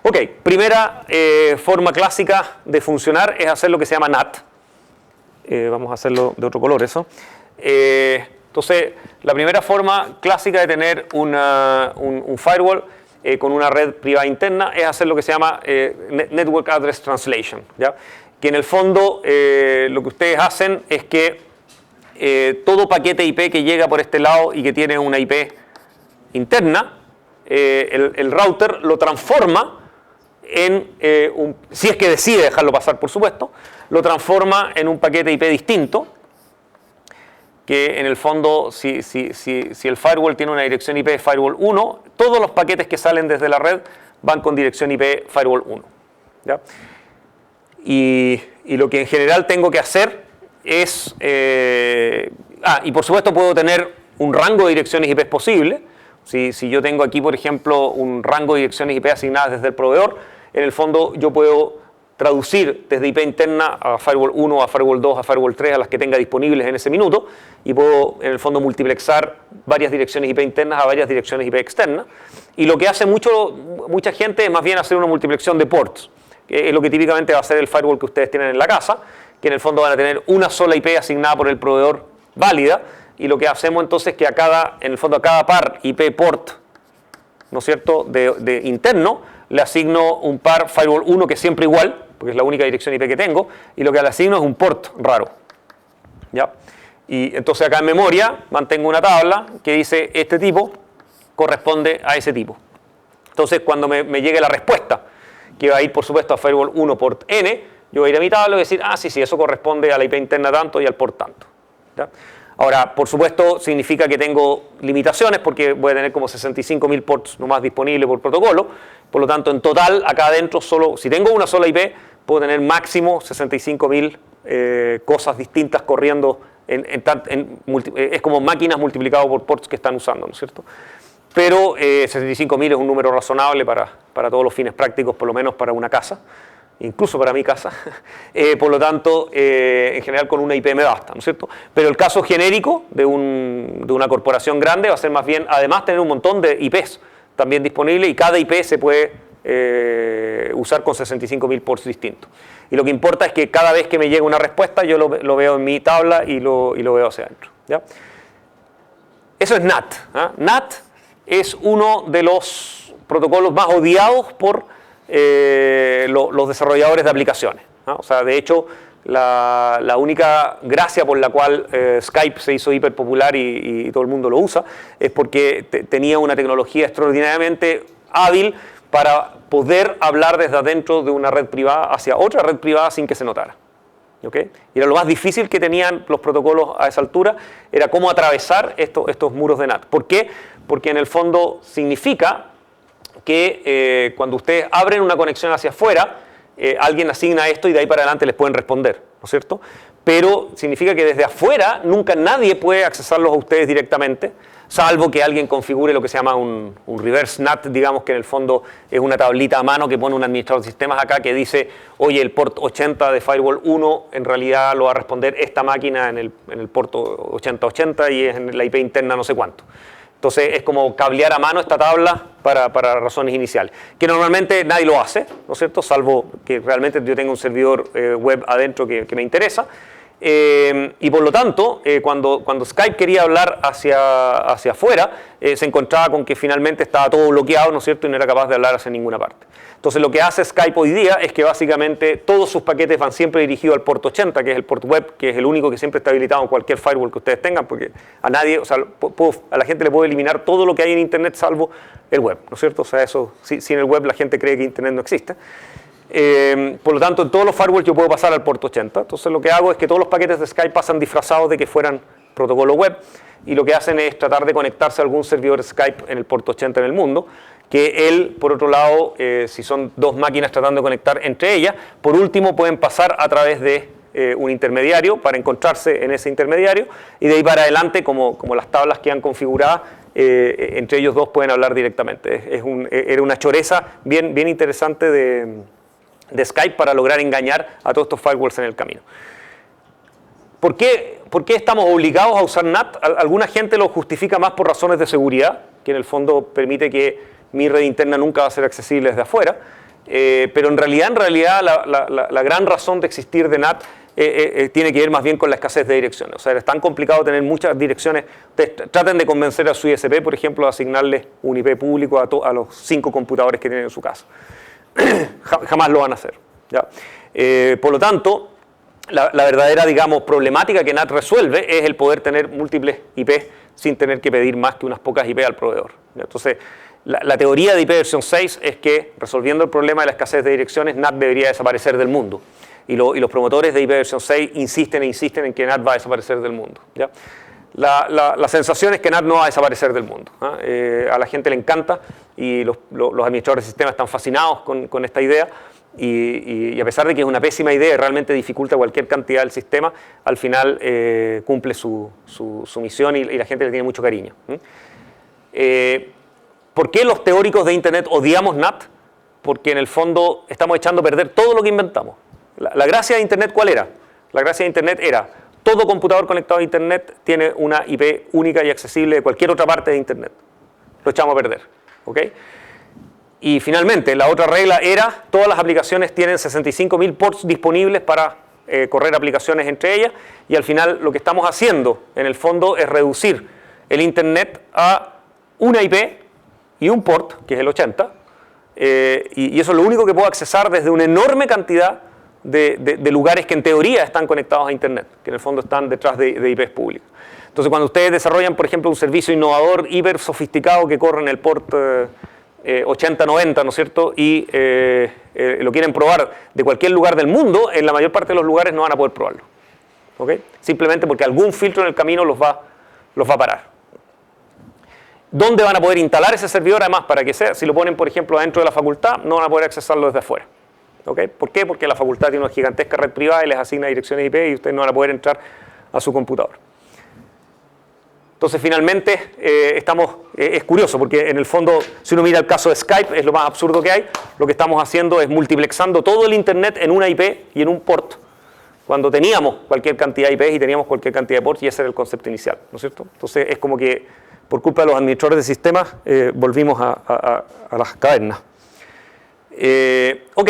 Ok, primera forma clásica de funcionar es hacer lo que se llama NAT. Vamos a hacerlo de otro color eso. Entonces, la primera forma clásica de tener un firewall con una red privada interna es hacer lo que se llama Network Address Translation, ¿ya? Que en el fondo lo que ustedes hacen es que todo paquete IP que llega por este lado y que tiene una IP interna, el router lo transforma en si es que decide dejarlo pasar, por supuesto, lo transforma en un paquete IP distinto, que en el fondo, si el firewall tiene una dirección IP de firewall 1, todos los paquetes que salen desde la red van con dirección IP Firewall 1. ¿Ya? Y lo que en general tengo que hacer es... y por supuesto puedo tener un rango de direcciones IP posible. Si yo tengo aquí, por ejemplo, un rango de direcciones IP asignadas desde el proveedor, en el fondo yo puedo traducir desde IP interna a Firewall 1, a Firewall 2, a Firewall 3, a las que tenga disponibles en ese minuto, y puedo en el fondo multiplexar varias direcciones IP internas a varias direcciones IP externas. Y lo que hace mucha gente es más bien hacer una multiplexión de ports, que es lo que típicamente va a ser el firewall que ustedes tienen en la casa, que en el fondo van a tener una sola IP asignada por el proveedor válida, y lo que hacemos entonces es que en el fondo a cada par IP port, ¿no es cierto?, de interno, le asigno un par Firewall 1 que es siempre igual, porque es la única dirección IP que tengo, y lo que le asigno es un port raro. ¿Ya? Y entonces acá en memoria mantengo una tabla que dice este tipo corresponde a ese tipo. Entonces cuando me llegue la respuesta, que va a ir por supuesto a Firewall 1 port N, yo voy a ir a mi tabla y voy a decir, sí, eso corresponde a la IP interna tanto y al port tanto. ¿Ya? Ahora, por supuesto, significa que tengo limitaciones porque voy a tener como 65.000 ports nomás disponibles por protocolo. Por lo tanto, en total, acá adentro, si tengo una sola IP, puedo tener máximo 65.000 cosas distintas corriendo. Es como máquinas multiplicado por ports que están usando, ¿no es cierto? Pero 65.000 es un número razonable para todos los fines prácticos, por lo menos para una casa. Incluso para mi casa, por lo tanto, en general con una IP me basta, ¿no es cierto? Pero el caso genérico de una corporación grande va a ser más bien, además, tener un montón de IPs también disponibles y cada IP se puede usar con 65.000 ports distintos. Y lo que importa es que cada vez que me llega una respuesta, yo lo veo en mi tabla y lo veo hacia adentro. ¿Ya? Eso es NAT. NAT es uno de los protocolos más odiados por los desarrolladores de aplicaciones, ¿no? O sea, de hecho, la única gracia por la cual Skype se hizo hiper popular y todo el mundo lo usa es porque tenía una tecnología extraordinariamente hábil para poder hablar desde adentro de una red privada hacia otra red privada sin que se notara. ¿Okay? Y era lo más difícil que tenían los protocolos a esa altura, era cómo atravesar estos muros de NAT. ¿Por qué? Porque en el fondo significa que cuando ustedes abren una conexión hacia afuera, alguien asigna esto y de ahí para adelante les pueden responder, ¿no es cierto? Pero significa que desde afuera nunca nadie puede accesarlos a ustedes directamente, salvo que alguien configure lo que se llama un reverse NAT, digamos que en el fondo es una tablita a mano que pone un administrador de sistemas acá que dice, oye, el port 80 de Firewall 1 en realidad lo va a responder esta máquina en el port 8080 y es en la IP interna no sé cuánto. Entonces es como cablear a mano esta tabla para razones iniciales, que normalmente nadie lo hace, ¿no es cierto? Salvo que realmente yo tenga un servidor web adentro que me interesa. Y por lo tanto, cuando Skype quería hablar hacia afuera, se encontraba con que finalmente estaba todo bloqueado, ¿no es cierto? Y no era capaz de hablar hacia ninguna parte. Entonces lo que hace Skype hoy día es que básicamente todos sus paquetes van siempre dirigidos al port 80, que es el port web, que es el único que siempre está habilitado en cualquier firewall que ustedes tengan, porque a nadie, o sea, a la gente le puedo eliminar todo lo que hay en Internet salvo el web, ¿no es cierto? O sea, eso, sin el web la gente cree que Internet no existe. Por lo tanto, en todos los firewalls yo puedo pasar al port 80. Entonces lo que hago es que todos los paquetes de Skype pasan disfrazados de que fueran protocolo web y lo que hacen es tratar de conectarse a algún servidor Skype en el port 80 en el mundo, que él, por otro lado, si son dos máquinas tratando de conectar entre ellas, por último pueden pasar a través de un intermediario para encontrarse en ese intermediario y de ahí para adelante, como las tablas que han configurado, entre ellos dos pueden hablar directamente. Era una choreza bien interesante de Skype para lograr engañar a todos estos firewalls en el camino. ¿Por qué estamos obligados a usar NAT? Alguna gente lo justifica más por razones de seguridad, que en el fondo permite que mi red interna nunca va a ser accesible desde afuera, pero en realidad la gran razón de existir de NAT tiene que ver más bien con la escasez de direcciones. O sea, es tan complicado tener muchas direcciones. Ustedes traten de convencer a su ISP, por ejemplo, de asignarle un IP público a los 5 computadores que tienen en su casa. Jamás lo van a hacer, ¿ya? Por lo tanto, la verdadera, digamos, problemática que NAT resuelve es el poder tener múltiples IP sin tener que pedir más que unas pocas IP al proveedor, ¿ya? Entonces, la teoría de IP versión 6 es que, resolviendo el problema de la escasez de direcciones, NAT debería desaparecer del mundo. Y los promotores de IP versión 6 insisten en que NAT va a desaparecer del mundo, ¿ya? la sensación es que NAT no va a desaparecer del mundo. A la gente le encanta y los administradores de sistemas están fascinados con esta idea. Y a pesar de que es una pésima idea y realmente dificulta cualquier cantidad del sistema, al final cumple su misión y la gente le tiene mucho cariño. ¿Por qué los teóricos de Internet odiamos NAT? Porque en el fondo estamos echando a perder todo lo que inventamos. La gracia de Internet, ¿cuál era? La gracia de Internet era: todo computador conectado a Internet tiene una IP única y accesible de cualquier otra parte de Internet. Lo echamos a perder. ¿Ok? Y finalmente, la otra regla era: todas las aplicaciones tienen 65.000 ports disponibles para correr aplicaciones entre ellas. Y al final lo que estamos haciendo, en el fondo, es reducir el Internet a una IP y un port, que es el 80. Y eso es lo único que puedo accesar desde una enorme cantidad de lugares que en teoría están conectados a Internet, que en el fondo están detrás de IPs públicas. Entonces, cuando ustedes desarrollan, por ejemplo, un servicio innovador hiper sofisticado que corre en el port 80-90, ¿no es cierto? Y lo quieren probar de cualquier lugar del mundo, en la mayor parte de los lugares no van a poder probarlo. ¿Ok? Simplemente porque algún filtro en el camino los va a parar. ¿Dónde van a poder instalar ese servidor? Además, para que sea, si lo ponen, por ejemplo, dentro de la facultad, no van a poder accesarlo desde afuera. ¿Ok? ¿Por qué? Porque la facultad tiene una gigantesca red privada y les asigna direcciones IP y ustedes no van a poder entrar a su computador. Entonces, finalmente, es curioso porque en el fondo, si uno mira el caso de Skype, es lo más absurdo que hay. Lo que estamos haciendo es multiplexando todo el Internet en una IP y en un port, cuando teníamos cualquier cantidad de IPs y teníamos cualquier cantidad de ports, y ese era el concepto inicial, ¿no es cierto? Entonces, es como que por culpa de los administradores de sistemas, volvimos a las cavernas. Ok.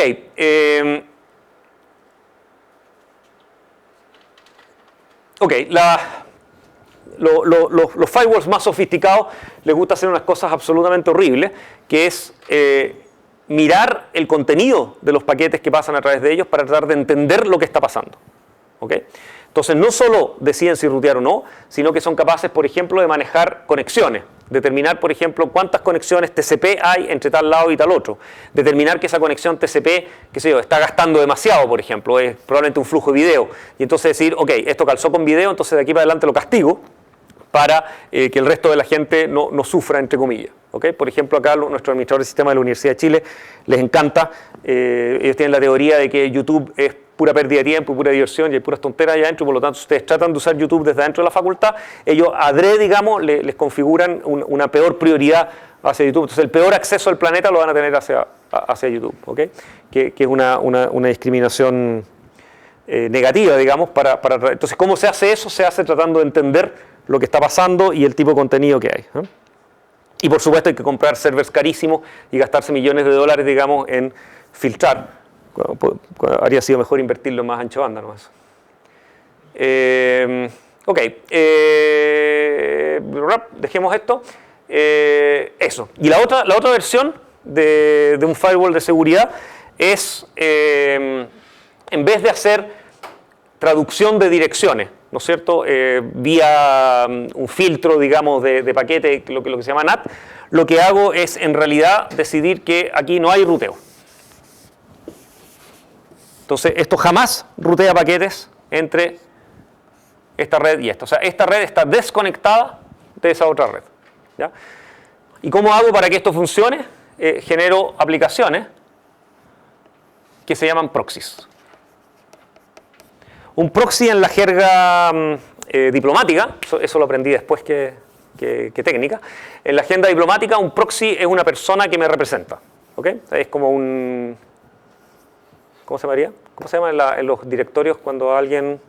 Los firewalls más sofisticados les gusta hacer unas cosas absolutamente horribles, que es mirar el contenido de los paquetes que pasan a través de ellos para tratar de entender lo que está pasando. ¿Ok? Entonces, no solo deciden si rutear o no, sino que son capaces, por ejemplo, de manejar conexiones. Determinar, por ejemplo, cuántas conexiones TCP hay entre tal lado y tal otro. Determinar que esa conexión TCP, qué sé yo, está gastando demasiado, por ejemplo, es probablemente un flujo de video. Y entonces decir, ok, esto calzó con video, entonces de aquí para adelante lo castigo para que el resto de la gente no sufra, entre comillas. ¿Okay? Por ejemplo, acá nuestro administrador de sistema de la Universidad de Chile les encanta, ellos tienen la teoría de que YouTube es pura pérdida de tiempo, pura diversión y hay puras tonteras allá adentro, por lo tanto, si ustedes tratan de usar YouTube desde dentro de la facultad, ellos adrede, digamos, les configuran una peor prioridad hacia YouTube. Entonces, el peor acceso al planeta lo van a tener hacia YouTube, ¿okay? Que es una discriminación negativa, digamos, entonces, ¿cómo se hace eso? Se hace tratando de entender lo que está pasando y el tipo de contenido que hay. Y por supuesto hay que comprar servers carísimos y gastarse millones de dólares, digamos, en filtrar. Habría sido mejor invertirlo en más ancho banda nomás. Ok, dejemos esto. Eso. Y la otra versión de un firewall de seguridad es, en vez de hacer traducción de direcciones, ¿no es cierto? Vía un filtro, digamos, de paquete, lo que se llama NAT, lo que hago es en realidad decidir que aquí no hay ruteo. Entonces, esto jamás rutea paquetes entre esta red y esta. O sea, esta red está desconectada de esa otra red. ¿Ya? ¿Y cómo hago para que esto funcione? Genero aplicaciones que se llaman proxies. Un proxy en la jerga diplomática, eso lo aprendí después que técnica. En la agenda diplomática, un proxy es una persona que me representa. ¿Okay? Es como un... ¿Cómo se llamaría? ¿Cómo se llama en los directorios cuando alguien...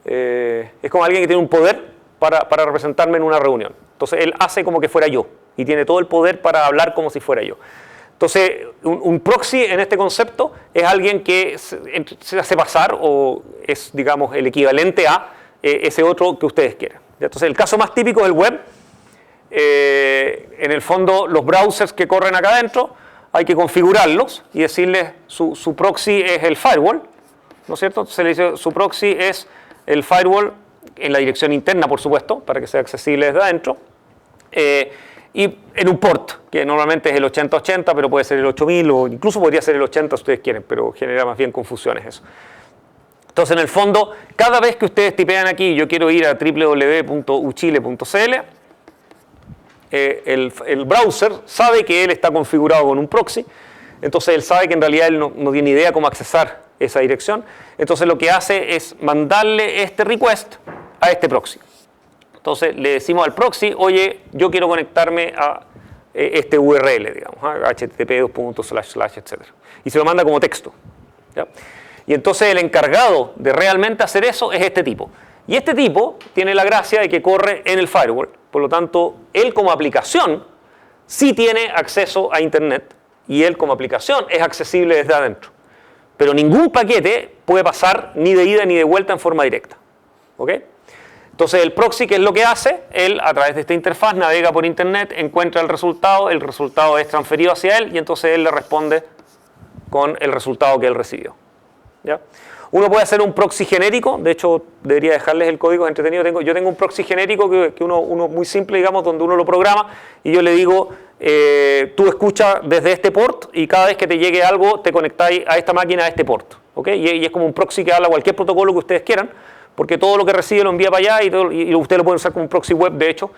es como alguien que tiene un poder para representarme en una reunión. Entonces, él hace como que fuera yo y tiene todo el poder para hablar como si fuera yo. Entonces, un proxy en este concepto es alguien que se hace pasar o es, digamos, el equivalente a ese otro que ustedes quieren. Entonces, el caso más típico es el web. En el fondo, los browsers que corren acá adentro, hay que configurarlos y decirles su proxy es el firewall, ¿no es cierto? Entonces, se le dice su proxy es el firewall en la dirección interna, por supuesto, para que sea accesible desde adentro. Y en un port, que normalmente es el 8080, pero puede ser el 8000 o incluso podría ser el 80 si ustedes quieren, pero genera más bien confusiones eso. Entonces, en el fondo, cada vez que ustedes tipean aquí, yo quiero ir a www.uchile.cl, el browser sabe que él está configurado con un proxy, entonces él sabe que en realidad él no tiene idea cómo accesar esa dirección, entonces lo que hace es mandarle este request a este proxy. Entonces le decimos al proxy, oye, yo quiero conectarme a este URL, digamos, http:// etc. Y se lo manda como texto, ¿ya? Y entonces el encargado de realmente hacer eso es este tipo. Y este tipo tiene la gracia de que corre en el firewall. Por lo tanto, él como aplicación sí tiene acceso a Internet y él como aplicación es accesible desde adentro. Pero ningún paquete puede pasar ni de ida ni de vuelta en forma directa. ¿Ok? Entonces el proxy, ¿qué es lo que hace? Él a través de esta interfaz navega por Internet, encuentra el resultado es transferido hacia él y entonces él le responde con el resultado que él recibió. ¿Ya? Uno puede hacer un proxy genérico, de hecho debería dejarles el código entretenido. Yo tengo un proxy genérico que uno muy simple, digamos, donde uno lo programa y yo le digo, tú escuchas desde este port y cada vez que te llegue algo te conectáis a esta máquina a este port. ¿Okay? Y es como un proxy que habla cualquier protocolo que ustedes quieran, porque todo lo que recibe lo envía para allá y ustedes lo pueden usar como un proxy web, de hecho,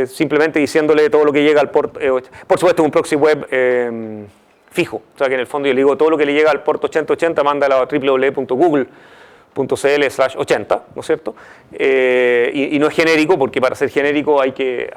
simplemente diciéndole todo lo que llega al port. Por supuesto, un proxy web fijo, o sea que en el fondo yo le digo todo lo que le llega al puerto 8080 mándalo a www.google.cl/80, ¿no es cierto? Y no es genérico, porque para ser genérico hay que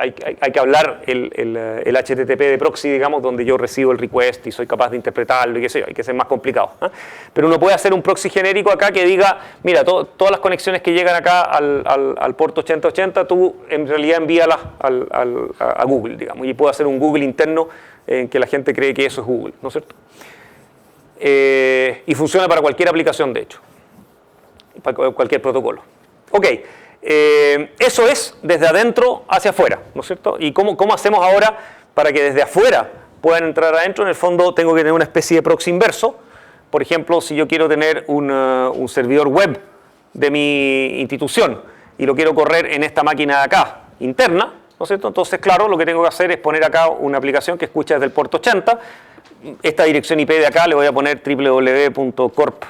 hablar el HTTP de proxy, digamos, donde yo recibo el request y soy capaz de interpretarlo y qué sé yo, hay que ser más complicado, ¿eh? Pero uno puede hacer un proxy genérico acá que diga, mira, todas las conexiones que llegan acá al puerto 8080, tú en realidad envíalas a Google, digamos, y puedo hacer un Google interno en que la gente cree que eso es Google, ¿no es cierto? Y funciona para cualquier aplicación, de hecho, para cualquier protocolo. Ok, eso es desde adentro hacia afuera, ¿no es cierto? ¿Y cómo hacemos ahora para que desde afuera puedan entrar adentro? En el fondo tengo que tener una especie de proxy inverso. Por ejemplo, si yo quiero tener un servidor web de mi institución y lo quiero correr en esta máquina de acá, interna, ¿no es cierto? Entonces, claro, lo que tengo que hacer es poner acá una aplicación que escucha desde el puerto 80. Esta dirección IP de acá le voy a poner www.corp.cl,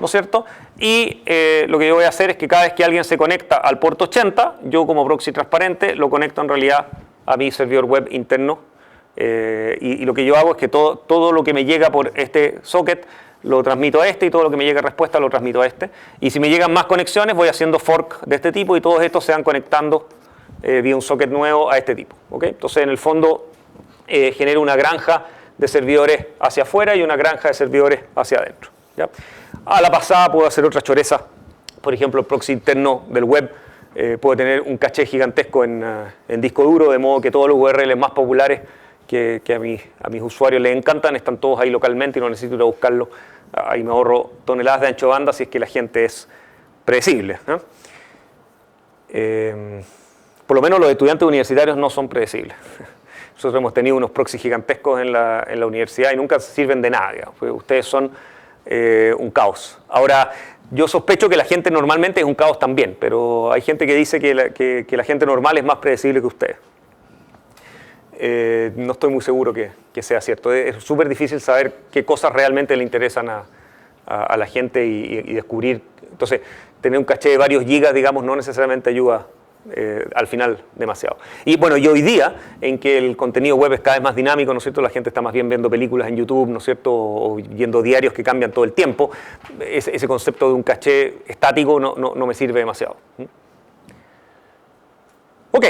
¿no es cierto? Y lo que yo voy a hacer es que cada vez que alguien se conecta al puerto 80, yo como proxy transparente lo conecto en realidad a mi servidor web interno. Y lo que yo hago es que todo lo que me llega por este socket lo transmito a este y todo lo que me llega en respuesta lo transmito a este. Y si me llegan más conexiones voy haciendo fork de este tipo y todos estos se van conectando vía un socket nuevo a este tipo. ¿Okay? Entonces en el fondo genero una granja de servidores hacia afuera y una granja de servidores hacia adentro. ¿Ya? A la pasada puedo hacer otra choreza. Por ejemplo, el proxy interno del web puede tener un caché gigantesco en disco duro, de modo que todos los URLs más populares que a mis usuarios les encantan están todos ahí localmente y no necesito ir a buscarlos. Ahí me ahorro toneladas de ancho banda si es que la gente es predecible, ¿no? Por lo menos los estudiantes universitarios no son predecibles. Nosotros hemos tenido unos proxies gigantescos en la universidad y nunca sirven de nada, digamos, porque ustedes son un caos. Ahora, yo sospecho que la gente normalmente es un caos también, pero hay gente que dice que la gente normal es más predecible que ustedes. No estoy muy seguro que sea cierto. Es súper difícil saber qué cosas realmente le interesan a la gente y descubrir. Entonces, tener un caché de varios gigas, digamos, no necesariamente ayuda al final demasiado. Y bueno, y hoy día, en que el contenido web es cada vez más dinámico, ¿no es cierto? La gente está más bien viendo películas en YouTube, ¿no es cierto? O viendo diarios que cambian todo el tiempo. Ese concepto de un caché estático no me sirve demasiado. Ok.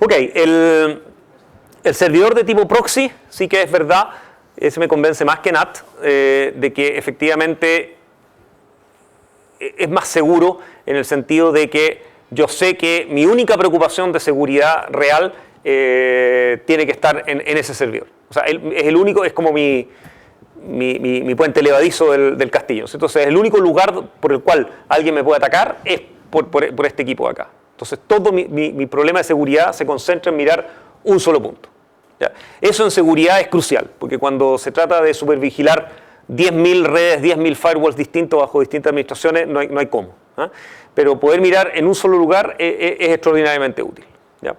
Ok, el servidor de tipo proxy sí que es verdad, ese me convence más que NAT, de que efectivamente es más seguro en el sentido de que yo sé que mi única preocupación de seguridad real tiene que estar en ese servidor. O sea, es el único, es como mi puente levadizo del castillo. Entonces, el único lugar por el cual alguien me puede atacar es por este equipo de acá. Entonces, todo mi problema de seguridad se concentra en mirar un solo punto. ¿Ya? Eso en seguridad es crucial, porque cuando se trata de supervigilar 10.000 redes, 10.000 firewalls distintos bajo distintas administraciones, no hay cómo. ¿Ah? Pero poder mirar en un solo lugar es extraordinariamente útil. ¿Ya?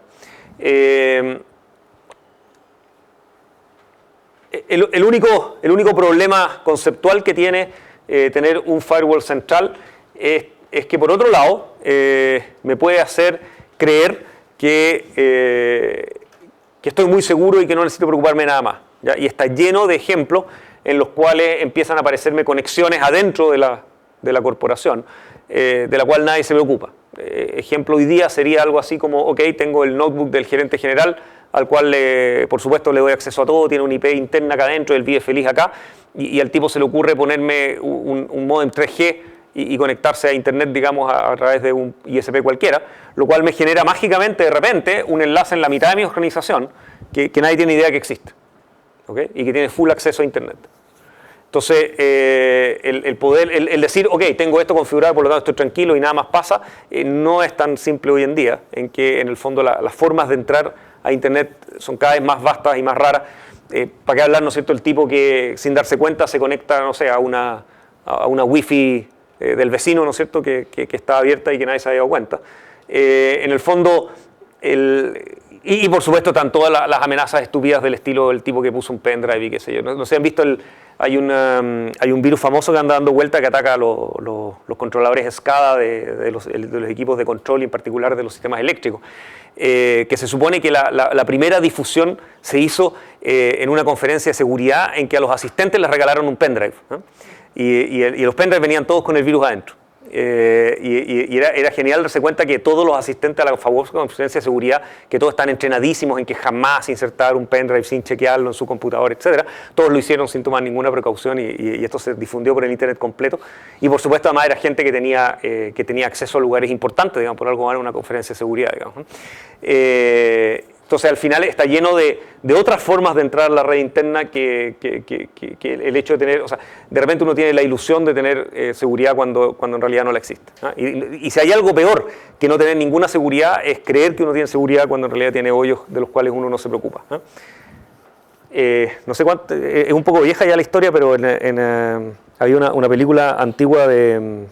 El único problema conceptual que tiene tener un firewall central es que, por otro lado, me puede hacer creer que estoy muy seguro y que no necesito preocuparme de nada más. ¿Ya? Y está lleno de ejemplos en los cuales empiezan a aparecerme conexiones adentro de la corporación, de la cual nadie se preocupa. Ejemplo hoy día sería algo así como, ok, tengo el notebook del gerente general, al cual, por supuesto, le doy acceso a todo, tiene una IP interna acá adentro, él vive feliz acá, y al tipo se le ocurre ponerme un modem 3G y conectarse a internet, digamos, a través de un ISP cualquiera, lo cual me genera mágicamente, de repente, un enlace en la mitad de mi organización que nadie tiene idea que existe, ¿okay? Y que tiene full acceso a internet. Entonces, el decir, ok, tengo esto configurado, por lo tanto estoy tranquilo y nada más pasa, no es tan simple hoy en día, en que en el fondo las formas de entrar a internet son cada vez más vastas y más raras. ¿Para qué hablar, no es cierto, el tipo que sin darse cuenta se conecta, no sé, a una wifi del vecino, ¿no es cierto?, que está abierta y que nadie se había dado cuenta. En el fondo, y por supuesto están todas las amenazas estúpidas del estilo del tipo que puso un pendrive y qué sé yo. No sé, han visto, hay un virus famoso que anda dando vuelta que ataca a los controladores SCADA de los equipos de control y en particular de los sistemas eléctricos. Que se supone que la primera difusión se hizo en una conferencia de seguridad en que a los asistentes les regalaron un pendrive, ¿no? Y los pendrives venían todos con el virus adentro. Y era genial darse cuenta que todos los asistentes a la famosa conferencia de seguridad, que todos están entrenadísimos en que jamás insertar un pendrive sin chequearlo en su computador, etc. Todos lo hicieron sin tomar ninguna precaución y esto se difundió por el internet completo. Y por supuesto, además era gente que tenía acceso a lugares importantes, digamos, por algo más en una conferencia de seguridad, digamos, ¿no? Entonces, al final está lleno de otras formas de entrar a la red interna que el hecho de tener, o sea, de repente uno tiene la ilusión de tener seguridad cuando en realidad no la existe, ¿no? Y si hay algo peor que no tener ninguna seguridad, es creer que uno tiene seguridad cuando en realidad tiene hoyos de los cuales uno no se preocupa, ¿no? No sé cuánto, es un poco vieja ya la historia, pero había una película antigua de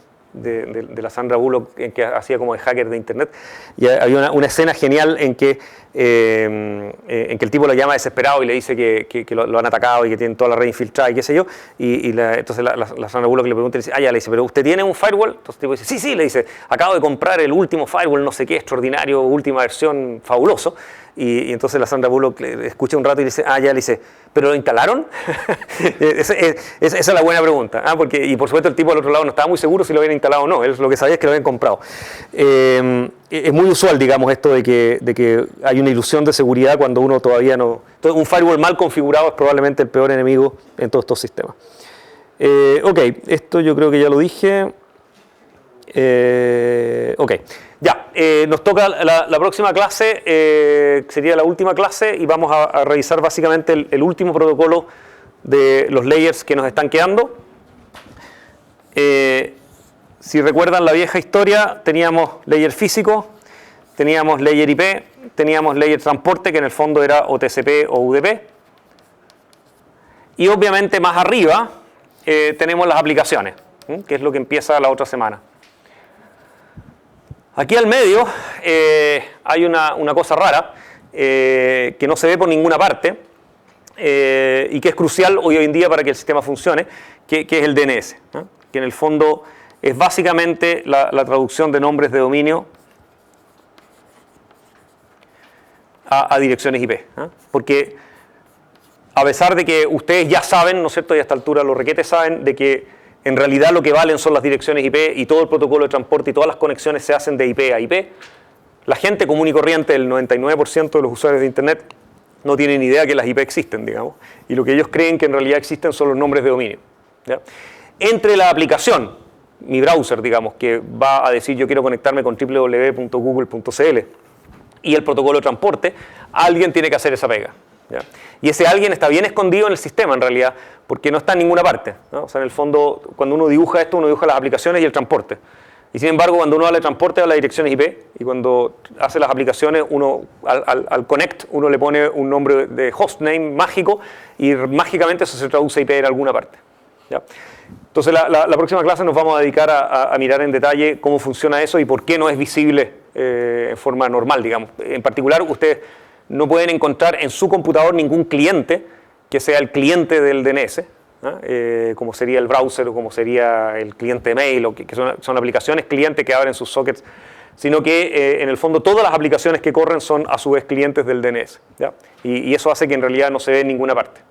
la Sandra Bullock en que hacía como de hacker de internet, y había una escena genial en que el tipo la llama desesperado y le dice que lo han atacado y que tienen toda la red infiltrada y qué sé yo, entonces la Sandra Bullock le pregunta y le dice, le dice, ¿pero usted tiene un firewall? Entonces el tipo dice, sí, le dice, acabo de comprar el último firewall, no sé qué, extraordinario, última versión, fabuloso. Y entonces la Sandra Bullock le escucha un rato y le dice, le dice, ¿pero lo instalaron? Esa es la buena pregunta, y por supuesto el tipo al otro lado no estaba muy seguro si lo habían instalado o no, él lo que sabía es que lo habían comprado. Es muy usual, digamos, esto de que hay una ilusión de seguridad cuando uno todavía no... Entonces, un firewall mal configurado es probablemente el peor enemigo en todos estos sistemas. Ok, esto yo creo que ya lo dije. Ok, ya, nos toca la próxima clase, sería la última clase, y vamos a revisar básicamente el último protocolo de los layers que nos están quedando. Si recuerdan la vieja historia, teníamos layer físico, teníamos layer IP, teníamos layer transporte, que en el fondo era o TCP o UDP, y obviamente más arriba tenemos las aplicaciones, que es lo que empieza la otra semana. Aquí al medio hay una cosa rara que no se ve por ninguna parte y que es crucial hoy en día para que el sistema funcione, que es el DNS, ¿no? Que en el fondo es básicamente la traducción de nombres de dominio a direcciones IP, ¿no? Porque a pesar de que ustedes ya saben, ¿no es cierto?, y a esta altura los requetes saben de que en realidad lo que valen son las direcciones IP y todo el protocolo de transporte y todas las conexiones se hacen de IP a IP. La gente común y corriente, el 99% de los usuarios de Internet, no tienen idea que las IP existen, digamos. Y lo que ellos creen que en realidad existen son los nombres de dominio, ¿ya? Entre la aplicación, mi browser, digamos, que va a decir yo quiero conectarme con www.google.cl y el protocolo de transporte, alguien tiene que hacer esa pega, ¿ya? Y ese alguien está bien escondido en el sistema en realidad, porque no está en ninguna parte, ¿no? O sea, en el fondo, cuando uno dibuja esto, uno dibuja las aplicaciones y el transporte. Y sin embargo, cuando uno habla de transporte, habla de direcciones IP, y cuando hace las aplicaciones, uno al connect, uno le pone un nombre de hostname mágico, y mágicamente eso se traduce a IP en alguna parte, ¿ya? Entonces la próxima clase nos vamos a dedicar a mirar en detalle cómo funciona eso y por qué no es visible en forma normal, digamos. En particular, ustedes no pueden encontrar en su computador ningún cliente que sea el cliente del DNS, como sería el browser o como sería el cliente de mail, o que son aplicaciones clientes que abren sus sockets, sino que en el fondo todas las aplicaciones que corren son a su vez clientes del DNS, ¿ya? Y eso hace que en realidad no se ve en ninguna parte.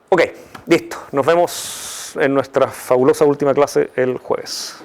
Ok, listo. Nos vemos en nuestra fabulosa última clase el jueves.